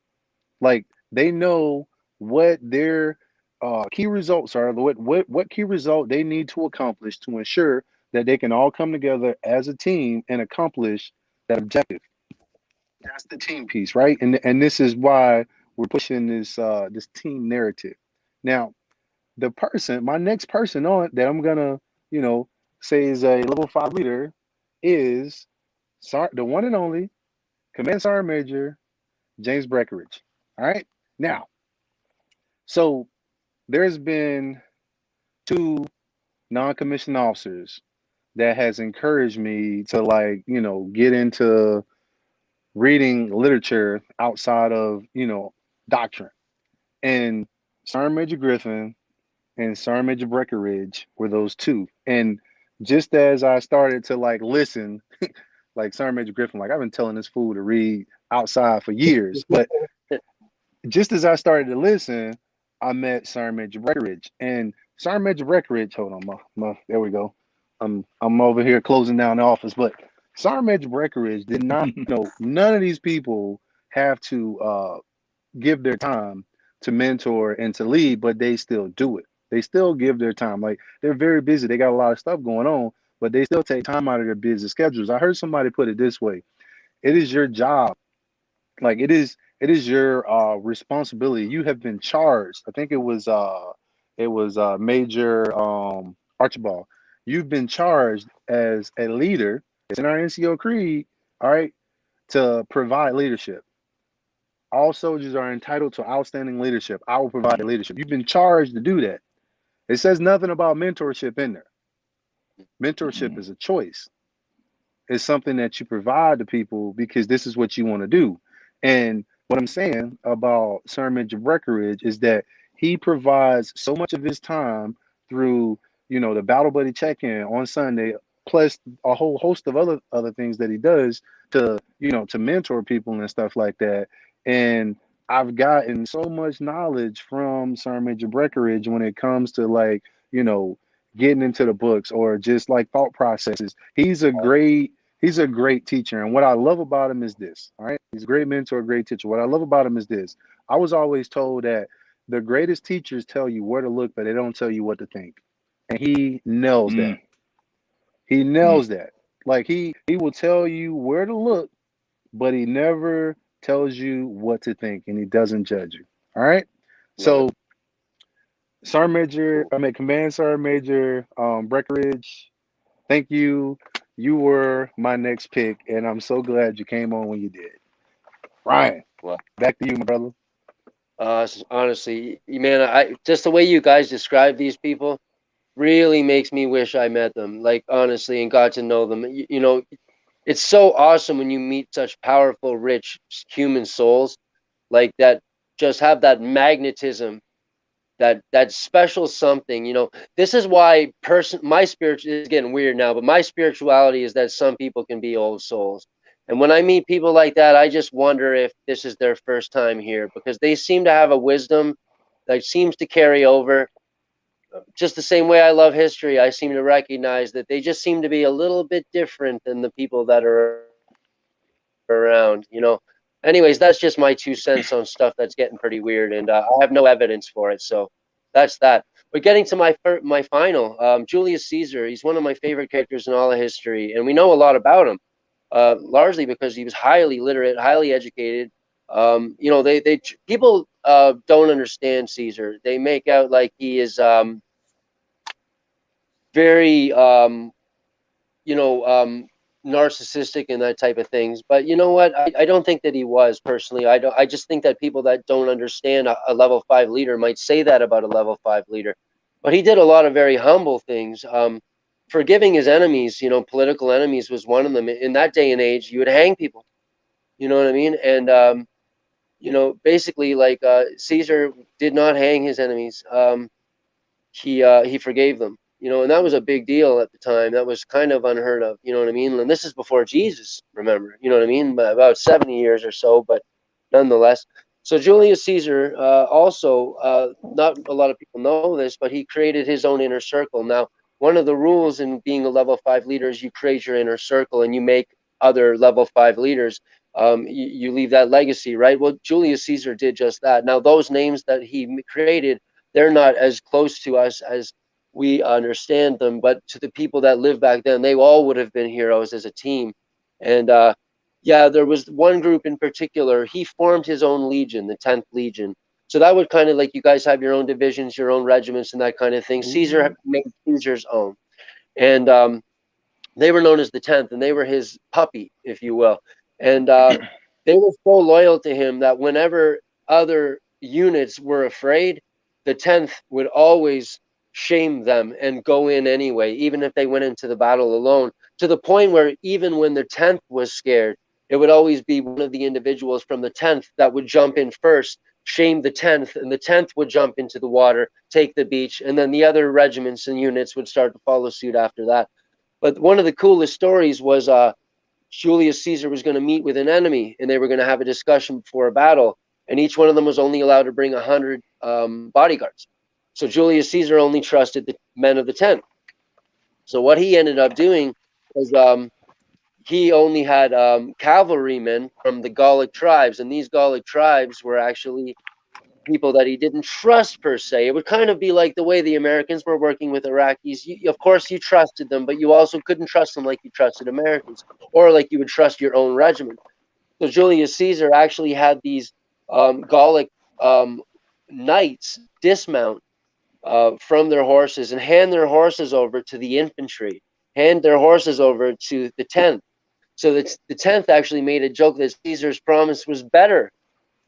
Like they know what their key results are, what key result they need to accomplish to ensure that they can all come together as a team and accomplish that objective. That's the team piece, right? And this is why we're pushing this team narrative. Now, my next person on that I'm gonna, you know, say is a level 5 leader is the one and only Command Sergeant Major James Breckenridge. All right. Now, so there's been two non-commissioned officers that has encouraged me to get into reading literature outside of, doctrine. And Sergeant Major Griffin and Sergeant Major Breckenridge were those two. And just as I started to listen, like Sergeant Major Griffin, like I've been telling this fool to read outside for years, but just as I started to listen, I met Sergeant Major Breckenridge. And Sergeant Major Breckenridge, hold on, there we go. I'm over here closing down the office, but Sergeant Major Breckenridge did not, none of these people have to give their time to mentor and to lead, but they still do it. They still give their time. Like they're very busy. They got a lot of stuff going on, but they still take time out of their busy schedules. I heard somebody put it this way: it is your job, like it is your responsibility. You have been charged. I think it was Major Archibald. You've been charged as a leader. It's in our NCO creed, all right, to provide leadership. All soldiers are entitled to outstanding leadership. I will provide the leadership. You've been charged to do that. It says nothing about mentorship in there. Mentorship is a choice. It's something that you provide to people because this is what you want to do. And what I'm saying about Sergeant Major Breckenridge is that he provides so much of his time through, the Battle Buddy check-in on Sunday, plus a whole host of other things that he does to mentor people and stuff like that. And I've gotten so much knowledge from Sergeant Major Breckenridge when it comes to getting into the books or just thought processes. He's a great teacher. And what I love about him is this. All right. He's a great mentor, a great teacher. What I love about him is this. I was always told that the greatest teachers tell you where to look, but they don't tell you what to think. And he nails that. He nails that. Like he will tell you where to look, but he never tells you what to think, and he doesn't judge you. All right. So Command Sergeant Major Breckenridge, thank you. You were my next pick, and I'm so glad you came on when you did. Ryan, Well, back to you, my brother. honestly, man, I just the way you guys describe these people really makes me wish I met them. Like honestly, and got to know them. It's so awesome when you meet such powerful, rich human souls like that. Just have that magnetism, that special something. This is why my spirit is getting weird now, but my spirituality is that some people can be old souls. And when I meet people like that, I just wonder if this is their first time here, because they seem to have a wisdom that seems to carry over. Just the same way I love history, I seem to recognize that they just seem to be a little bit different than the people that are around. Anyways, that's just my 2 cents on stuff that's getting pretty weird, and I have no evidence for it, so that's that. But getting to my final, Julius Caesar. He's one of my favorite characters in all of history, and we know a lot about him, largely because he was highly literate, highly educated. They people don't understand Caesar. They make out like he is very narcissistic and that type of things. But you know what? I don't think that he was personally. I just think that people that don't understand a level 5 leader might say that about a level 5 leader. But he did a lot of very humble things. Forgiving his enemies, political enemies was one of them. In that day and age, you would hang people. You know what I mean? And basically, like Caesar did not hang his enemies. He forgave them, and that was a big deal at the time. That was kind of unheard of, you know what I mean? And this is before Jesus, remember, you know what I mean? About 70 years or so, but nonetheless. So Julius Caesar also, not a lot of people know this, but he created his own inner circle. Now, one of the rules in being a level 5 leader is you create your inner circle and you make other level 5 leaders. You leave that legacy, right? Well, Julius Caesar did just that. Now, those names that he created, they're not as close to us as we understand them, but to the people that lived back then, they all would have been heroes as a team. And there was one group in particular. He formed his own legion, the 10th Legion. So that would kind of like you guys have your own divisions, your own regiments, and that kind of thing. Caesar made Caesar's own, and they were known as the 10th, and they were his puppy, if you will. And they were so loyal to him that whenever other units were afraid, the 10th would always shame them and go in anyway, even if they went into the battle alone, to the point where even when the 10th was scared, it would always be one of the individuals from the 10th that would jump in first, shame the 10th, and the 10th would jump into the water, take the beach, and then the other regiments and units would start to follow suit after that. But one of the coolest stories was Julius Caesar was going to meet with an enemy, and they were going to have a discussion before a battle, and each one of them was only allowed to bring 100 bodyguards. So Julius Caesar only trusted the men of the 10th. So what he ended up doing was he only had cavalrymen from the Gallic tribes, and these Gallic tribes were actually people that he didn't trust per se. It would kind of be like the way the Americans were working with Iraqis. Of course, you trusted them, but you also couldn't trust them like you trusted Americans, or like you would trust your own regiment. So Julius Caesar actually had these Gallic knights dismount from their horses and hand their horses over to the infantry, hand their horses over to the 10th. So that the 10th actually made a joke that Caesar's promise was better,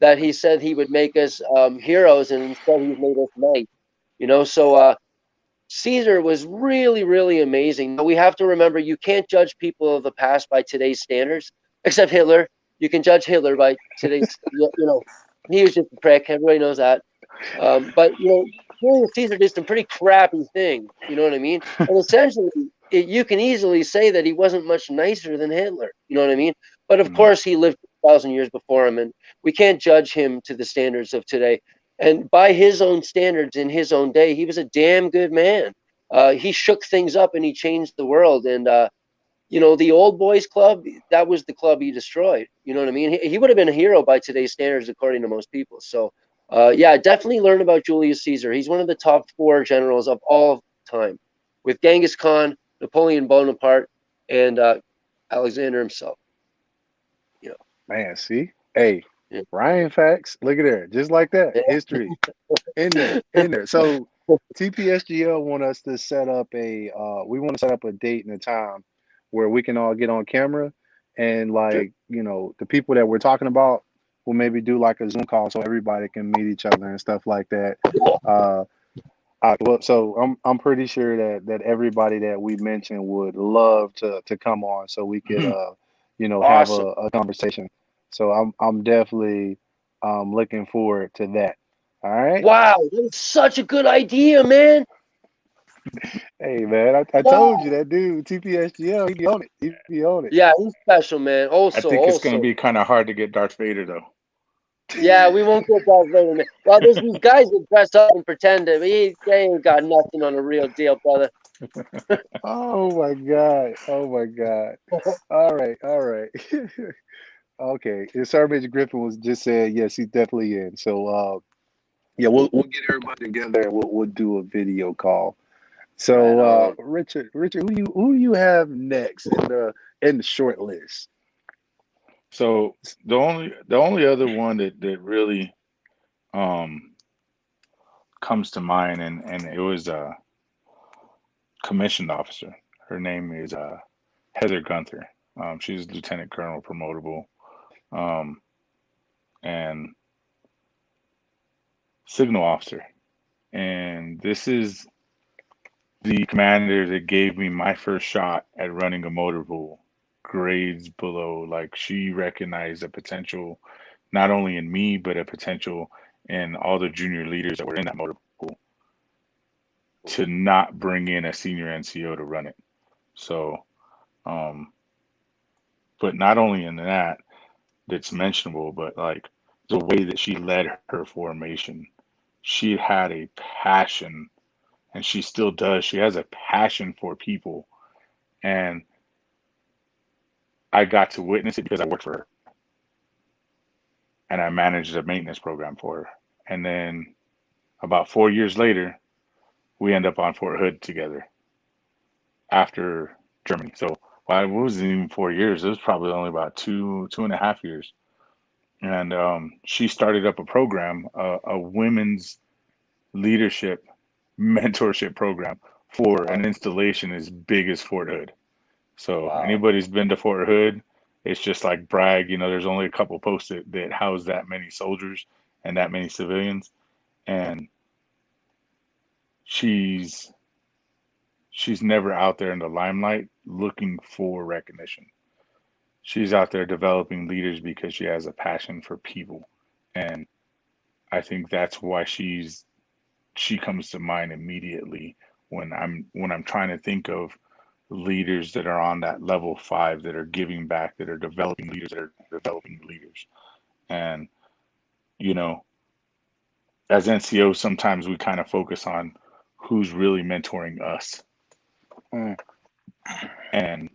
that he said he would make us heroes, and instead he's made us knights. So Caesar was really, really amazing. Now we have to remember, you can't judge people of the past by today's standards, except Hitler. You can judge Hitler by today's, he was just a prick. Everybody knows that. But Julius Caesar did some pretty crappy things. You know what I mean? And essentially, you can easily say that he wasn't much nicer than Hitler. You know what I mean? But of course, he lived 1,000 years before him, and we can't judge him to the standards of today. And by his own standards in his own day, he was a damn good man. He shook things up and he changed the world. And the old boys club, that was the club he destroyed. You know what I mean? He would have been a hero by today's standards, according to most people. So, definitely learn about Julius Caesar. He's one of the top 4 generals of all time, with Genghis Khan, Napoleon Bonaparte, and Alexander himself. Man, see? Hey, Yeah. Ryan facts. Look at there. Just like that. Yeah. History. In there. So TPSGL want us to set up we want to set up a date and a time where we can all get on camera, and the people that we're talking about will maybe do like a Zoom call so everybody can meet each other and stuff like that. So I'm pretty sure that everybody that we mentioned would love to come on so we could have Awesome. a conversation. So I'm definitely looking forward to that. All right. Wow, that's such a good idea, man. Hey man, I told you that dude TPSGL, he be on it. He be on it. Yeah, he's special, man. I think it's going to be kind of hard to get Darth Vader, though. Yeah, we won't get Darth Vader, man. Well, there's these guys that dress up and pretend to. They ain't got nothing on the real deal, brother. Oh my God. Oh my God. All right. Okay. And Sergeant Griffin was just saying yes, he's definitely in. So we'll get everybody together and we'll do a video call. So Richard, who do you have next in the short list? So the only other one that really um comes to mind, and it was a commissioned officer. Her name is Heather Gunther. She's lieutenant colonel promotable, um, and signal officer. And this is the commander that gave me my first shot at running a motor pool, grades below. Like, she recognized a potential not only in me, but a potential in all the junior leaders that were in that motor pool to not bring in a senior NCO to run it. So, um, but not only in that's mentionable, but like the way that she led her formation. She had a passion, and she still does. She has a passion for people. And I got to witness it because I worked for her and I managed a maintenance program for her. And then about 4 years later, we end up on Fort Hood together after Germany. So, well, it wasn't even 4 years. It was probably only about 2.5 years. And she started up a program, a women's leadership mentorship program for an installation as big as Fort Hood. So Wow. anybody's been to Fort Hood, it's just like brag. There's only a couple posts that house that many soldiers and that many civilians, and she's she's never out there in the limelight looking for recognition. She's out there developing leaders because she has a passion for people, and I think that's why she comes to mind immediately when I'm trying to think of leaders that are on that level 5 that are giving back, that are developing leaders, that are developing leaders. And you know, as NCOs, sometimes we kind of focus on who's really mentoring us. Mm. And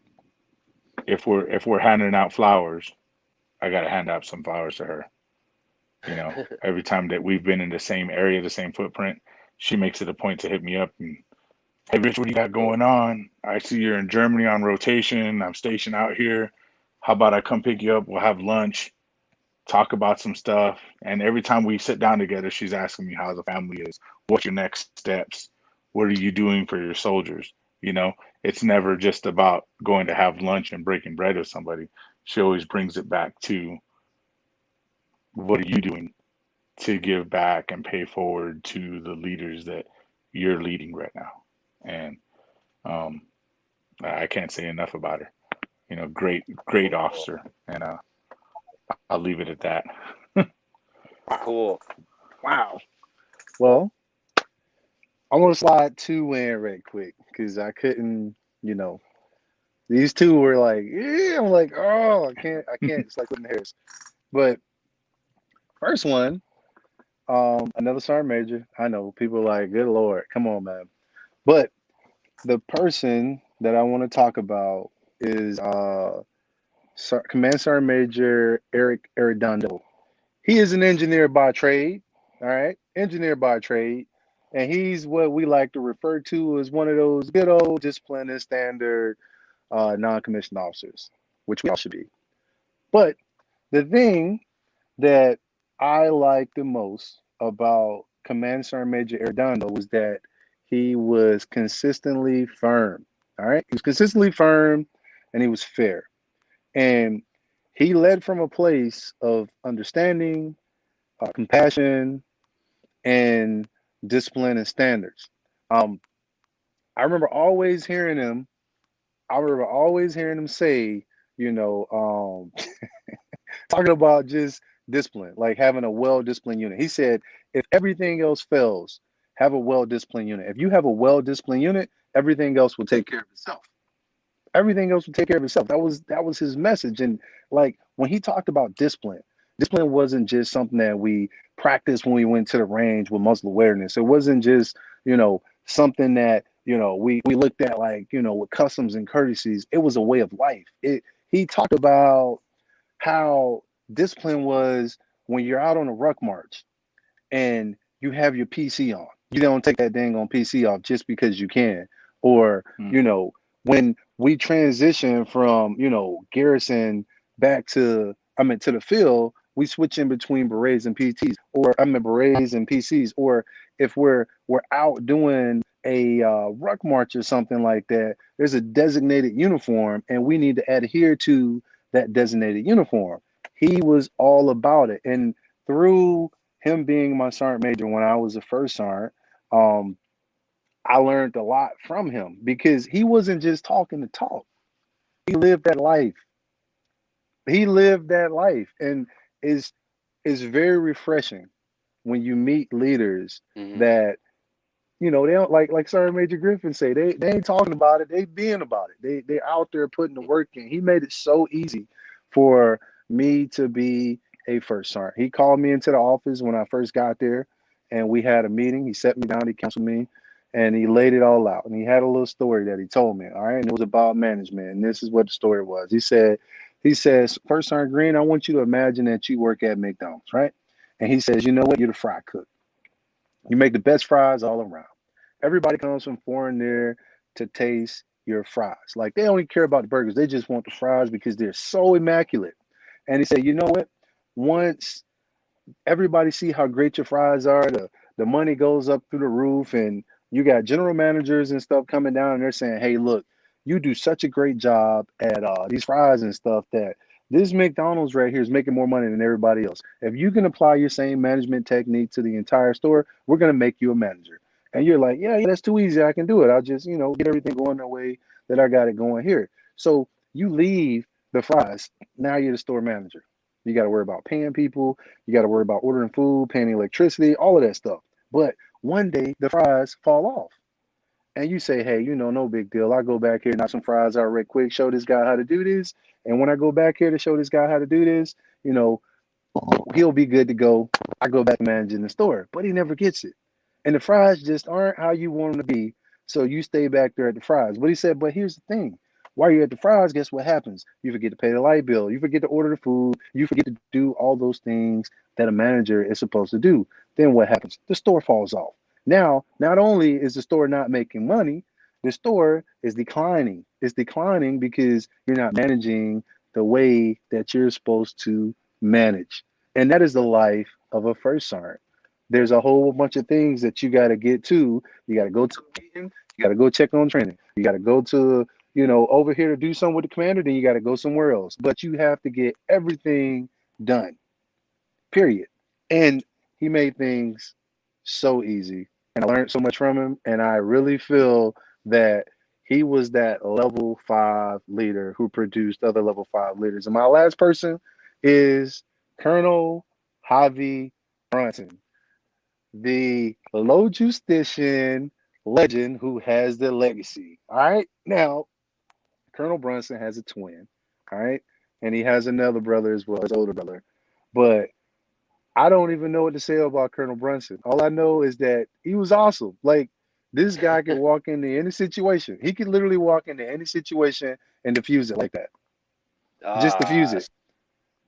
if we're handing out flowers, I gotta hand out some flowers to her. Every time that we've been in the same area, the same footprint, she makes it a point to hit me up and, hey, Rich, what do you got going on? I see you're in Germany on rotation. I'm stationed out here. How about I come pick you up? We'll have lunch, talk about some stuff. And every time we sit down together, she's asking me how the family is. What's your next steps? What are you doing for your soldiers? It's never just about going to have lunch and breaking bread with somebody. She always brings it back to, what are you doing to give back and pay forward to the leaders that you're leading right now? And um, I can't say enough about her. Great, great officer, and I'll leave it at that. Cool. Wow. Well, I'm gonna slide two in right quick because I couldn't, these two were like, yeah, I'm like, oh, I can't. It's like putting hairs. But first one, another sergeant major. I know people are like, good lord, come on, man. But the person that I want to talk about is Command Sergeant Major Eric Arredondo. He is an engineer by trade. All right, engineer by trade, and he's what we like to refer to as one of those good old disciplined and standard non-commissioned officers, which we all should be. But the thing that I like the most about Command Sergeant Major Arredondo was that he was consistently firm. All right, he was consistently firm, and he was fair, and he led from a place of understanding, compassion, and discipline and standards. Um, I remember always hearing him. I remember always hearing him say, you know, talking about just discipline, like having a well-disciplined unit. He said, if everything else fails, have a well-disciplined unit. If you have a well-disciplined unit, everything else will take care of itself. Everything else will take care of itself. That was his message. And like when he talked about discipline, discipline wasn't just something that we practiced when we went to the range with muzzle awareness. It wasn't just, something that, we looked at like, with customs and courtesies. It was a way of life. He talked about how discipline was when you're out on a ruck march and you have your PC on. You don't take that dang on PC off just because you can. Or, when we transition from, garrison back to the field, we switch in between berets and PTs, or I mean berets and PCs, or if we're out doing a ruck march or something like that, there's a designated uniform and we need to adhere to that designated uniform. He was all about it. And through him being my sergeant major when I was a first sergeant, I learned a lot from him because he wasn't just talking to talk. He lived that life. He lived that life, and is very refreshing when you meet leaders Mm-hmm. that they don't like Sergeant Major Griffin say they ain't talking about it, they being about it. They're out there putting the work in. He made it so easy for me to be a first sergeant. He called me into the office when I first got there, and we had a meeting. He set me down, he counseled me, and he laid it all out. And he had a little story that he told me. All right, and it was about management. And this is what the story was. He says, First Sergeant Green, I want you to imagine that you work at McDonald's, right? And he says, you know what? You're the fry cook. You make the best fries all around. Everybody comes from foreign there to taste your fries. Like they only care about the burgers. They just want the fries because they're so immaculate. And he said, you know what? Once everybody see how great your fries are, the money goes up through the roof, and you got general managers and stuff coming down and they're saying, hey, look, you do such a great job at these fries and stuff that this McDonald's right here is making more money than everybody else. If you can apply your same management technique to the entire store, we're going to make you a manager. And you're like, yeah, that's too easy. I can do it. I'll just, get everything going the way that I got it going here. So you leave the fries. Now you're the store manager. You got to worry about paying people. You got to worry about ordering food, paying electricity, all of that stuff. But one day the fries fall off. And you say, hey, no big deal. I go back here, knock some fries out real quick, show this guy how to do this. And when I go back here to show this guy how to do this, he'll be good to go. I go back to managing the store, but he never gets it. And the fries just aren't how you want them to be. So you stay back there at the fries. But he said, but here's the thing. While you're at the fries, guess what happens? You forget to pay the light bill. You forget to order the food. You forget to do all those things that a manager is supposed to do. Then what happens? The store falls off. Now, not only is the store not making money, the store is declining. It's declining because you're not managing the way that you're supposed to manage. And that is the life of a first sergeant. There's a whole bunch of things that you got to get to. You got to go to a meeting. You got to go check on training. You got to go to, over here to do something with the commander. Then you got to go somewhere else. But you have to get everything done, period. And he made things so easy. And I learned so much from him. And I really feel that he was that level 5 leader who produced other level 5 leaders. And my last person is Colonel Javi Brunson, the low justician legend who has the legacy. All right. Now, Colonel Brunson has a twin. All right. And he has another brother as well, his older brother. But I don't even know what to say about Colonel Brunson. All I know is that he was awesome. Like, this guy could walk into any situation. He could literally walk into any situation and diffuse it like that. Just diffuse it.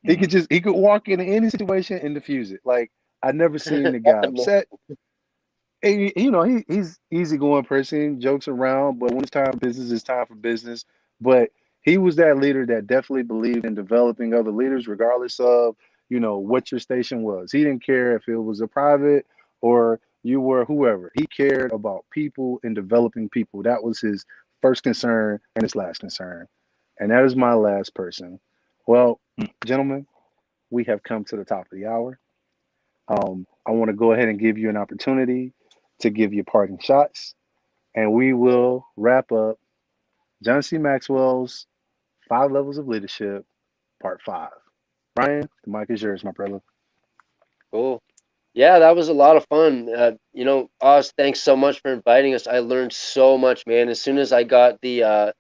He could walk into any situation and diffuse it. Like, I never seen the guy upset. And, he's easygoing person, jokes around, but when it's time for business, it's time for business. But he was that leader that definitely believed in developing other leaders, regardless of, what your station was. He didn't care if it was a private or you were whoever. He cared about people and developing people. That was his first concern and his last concern. And that is my last person. Well, gentlemen, we have come to the top of the hour. I want to go ahead and give you an opportunity to give your parting shots, and we will wrap up John C. Maxwell's 5 Levels of Leadership, Part 5. Ryan, the mic is yours, my brother. Cool. Yeah, that was a lot of fun. Oz, thanks so much for inviting us. I learned so much, man. As soon as I got as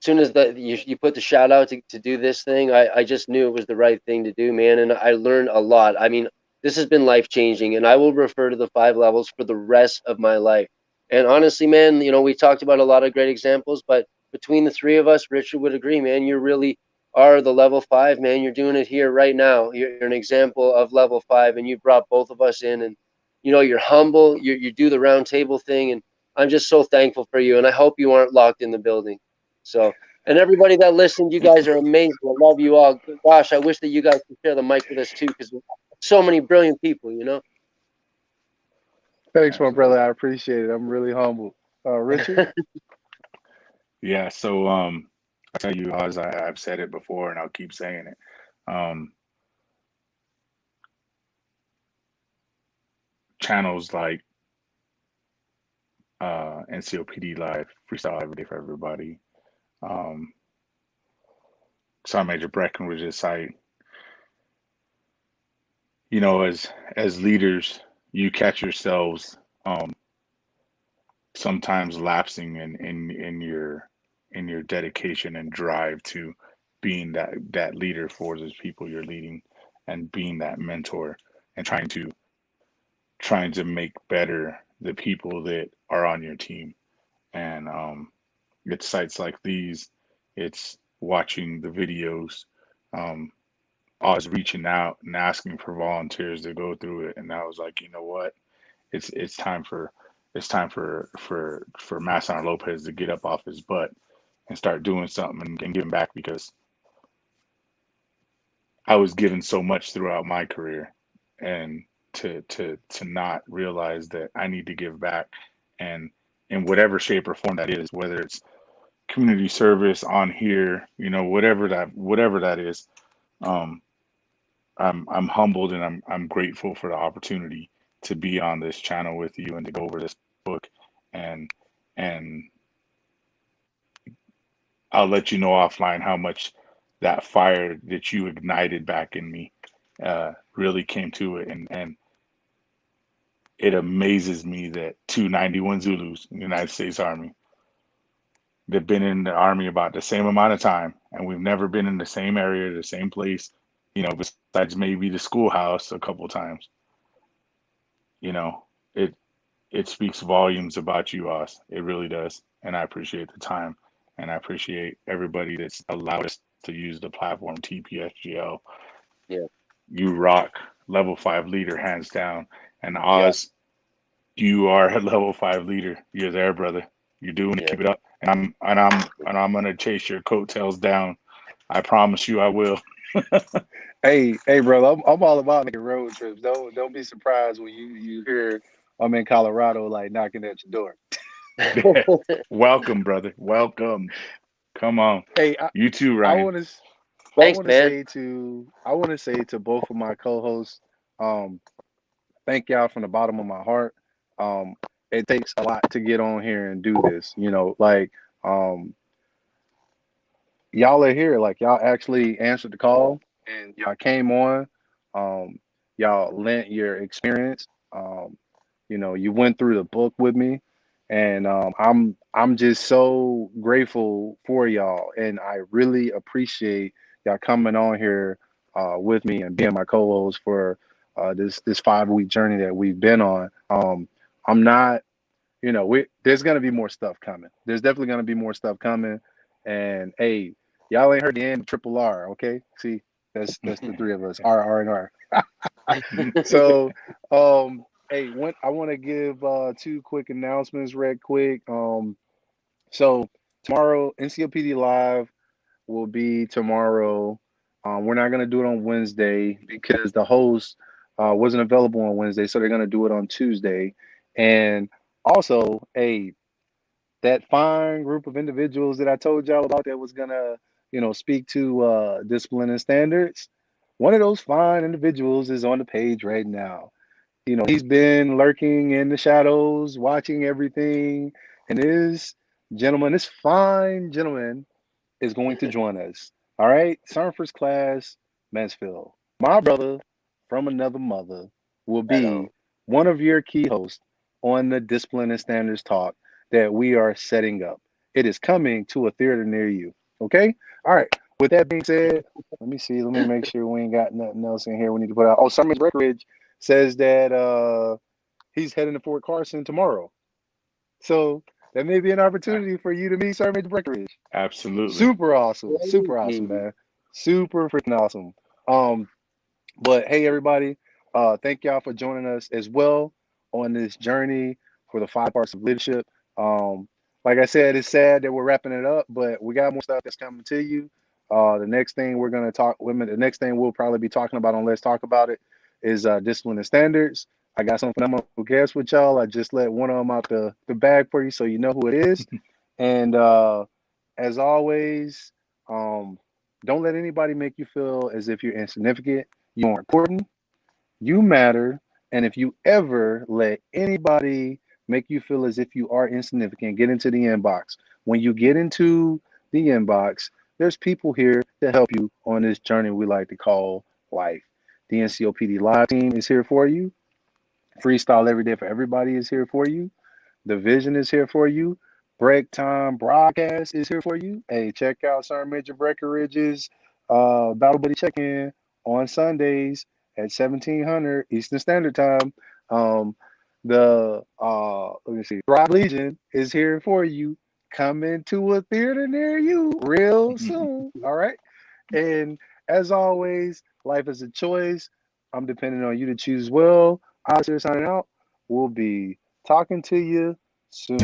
soon as you put the shout out to do this thing, I just knew it was the right thing to do, man. And I learned a lot. I mean, this has been life changing, and I will refer to the 5 levels for the rest of my life. And honestly, man, we talked about a lot of great examples, but between the 3 of us, Richard would agree, man, you really are the level 5, man. You're doing it here right now. You're an example of level 5, and you brought both of us in, and you're humble. You do the round table thing, and I'm just so thankful for you. And I hope you aren't locked in the building. So And everybody that listened, you guys are amazing. I love you all. Gosh, I wish that you guys could share the mic with us too, because so many brilliant people, you know. Thanks, my brother. Absolutely. I appreciate it. I'm really humbled. Richard? Yeah. So I tell you, as I've said it before, and I'll keep saying it. Channels like NCOPD Live, Freestyle Every Day for Everybody, um, Sergeant Major Breckenridge's site. You know, as leaders, you catch yourselves sometimes lapsing in your dedication and drive to being that leader for those people you're leading, and being that mentor, and trying to make better the people that are on your team. And it's sites like these, it's watching the videos. um, I was reaching out and asking for volunteers to go through it, and I was like, you know what, it's time for Masson Lopez to get up off his butt and start doing something, and giving back, because I was given so much throughout my career, and to not realize that I need to give back, and in whatever shape or form that is, whether it's community service on here, you know, whatever that is. um, I'm humbled, and I'm grateful for the opportunity to be on this channel with you and to go over this book, and and I'll let you know offline how much that fire that you ignited back in me really came to it. And it amazes me that 291 Zulus in the United States Army, they've been in the Army about the same amount of time, and we've never been in the same area, the same place, you know, besides maybe the schoolhouse a couple times. You know, it it speaks volumes about you, Oz. It really does. And I appreciate the time. And I appreciate everybody that's allowed us to use the platform TPSGL. Yeah, You rock, level 5 leader, hands down. And yeah, Oz, you are a level 5 leader. You're there, brother. You're doing it. yeah. Keep it up. And I'm gonna chase your coattails down. I promise you I will. Hey, brother. I'm all about making road trips. Don't be surprised when you hear I'm in Colorado, like knocking at your door. Welcome, brother. Welcome. Come on. Hey, You too, I Ryan. want to I Thanks, want to man. say to I want to say to both of my co-hosts, um, thank y'all from the bottom of my heart. Um, it takes a lot to get on here and do this. You know, like um, y'all are here. Like y'all actually answered the call and y'all came on. Um, y'all lent your experience. Um, you know, you went through the book with me, and I'm just so grateful for y'all, and I really appreciate y'all coming on here with me and being my co-host for this 5 week journey that we've been on. I'm not, you know, there's gonna be more stuff coming. There's definitely gonna be more stuff coming, and hey, y'all ain't heard the end of Triple R, okay? See, that's the three of us, R and R. So, hey, I want to give two quick announcements, real quick. So tomorrow, NCOPD Live will be tomorrow. We're not gonna do it on Wednesday because the host wasn't available on Wednesday, so they're gonna do it on Tuesday. And also, hey, that fine group of individuals that I told y'all about that was gonna, you know, speak to discipline and standards. One of those fine individuals is on the page right now. You know, he's been lurking in the shadows, watching everything, and this fine gentleman, is going to join us. All right, Sergeant First Class Mansfield, my brother from another mother, will Right on. be one of your key hosts on the Discipline and Standards talk that we are setting up. It is coming to a theater near you. Okay. All right. With that being said, let me see. Let me make sure we ain't got nothing else in here we need to put out. Oh, Sergeant Breckenridge says that he's heading to Fort Carson tomorrow. So that may be an opportunity for you to meet Sergeant Breckenridge. Absolutely. Super awesome, Crazy. man. Super freaking awesome. Um, but hey, everybody, thank y'all for joining us as well on this journey for the 5 parts of leadership. Um, like I said, it's sad that we're wrapping it up, but we got more stuff that's coming to you. The next thing we're gonna talk women. The next thing we'll probably be talking about on Let's Talk About It is discipline and standards. I got some phenomenal guests with y'all. I just let one of them out the bag for you, so you know who it is. And as always, um, don't let anybody make you feel as if you're insignificant. You are important. You matter. And if you ever let anybody make you feel as if you are insignificant, get into the inbox. When you get into the inbox, there's people here to help you on this journey we like to call life. The NCOPD Live team is here for you. Freestyle Every Day for Everybody is here for you. The Vision is here for you. Break Time Broadcast is here for you. Hey, check out Sergeant Major Breckenridge's Battle Buddy Check-In on Sundays at 1700 Eastern Standard Time. Let me see, Thrive Legion is here for you. Coming to a theater near you real soon. All right. And as always, life is a choice. I'm depending on you to choose well. I'll signing out. We'll be talking to you soon.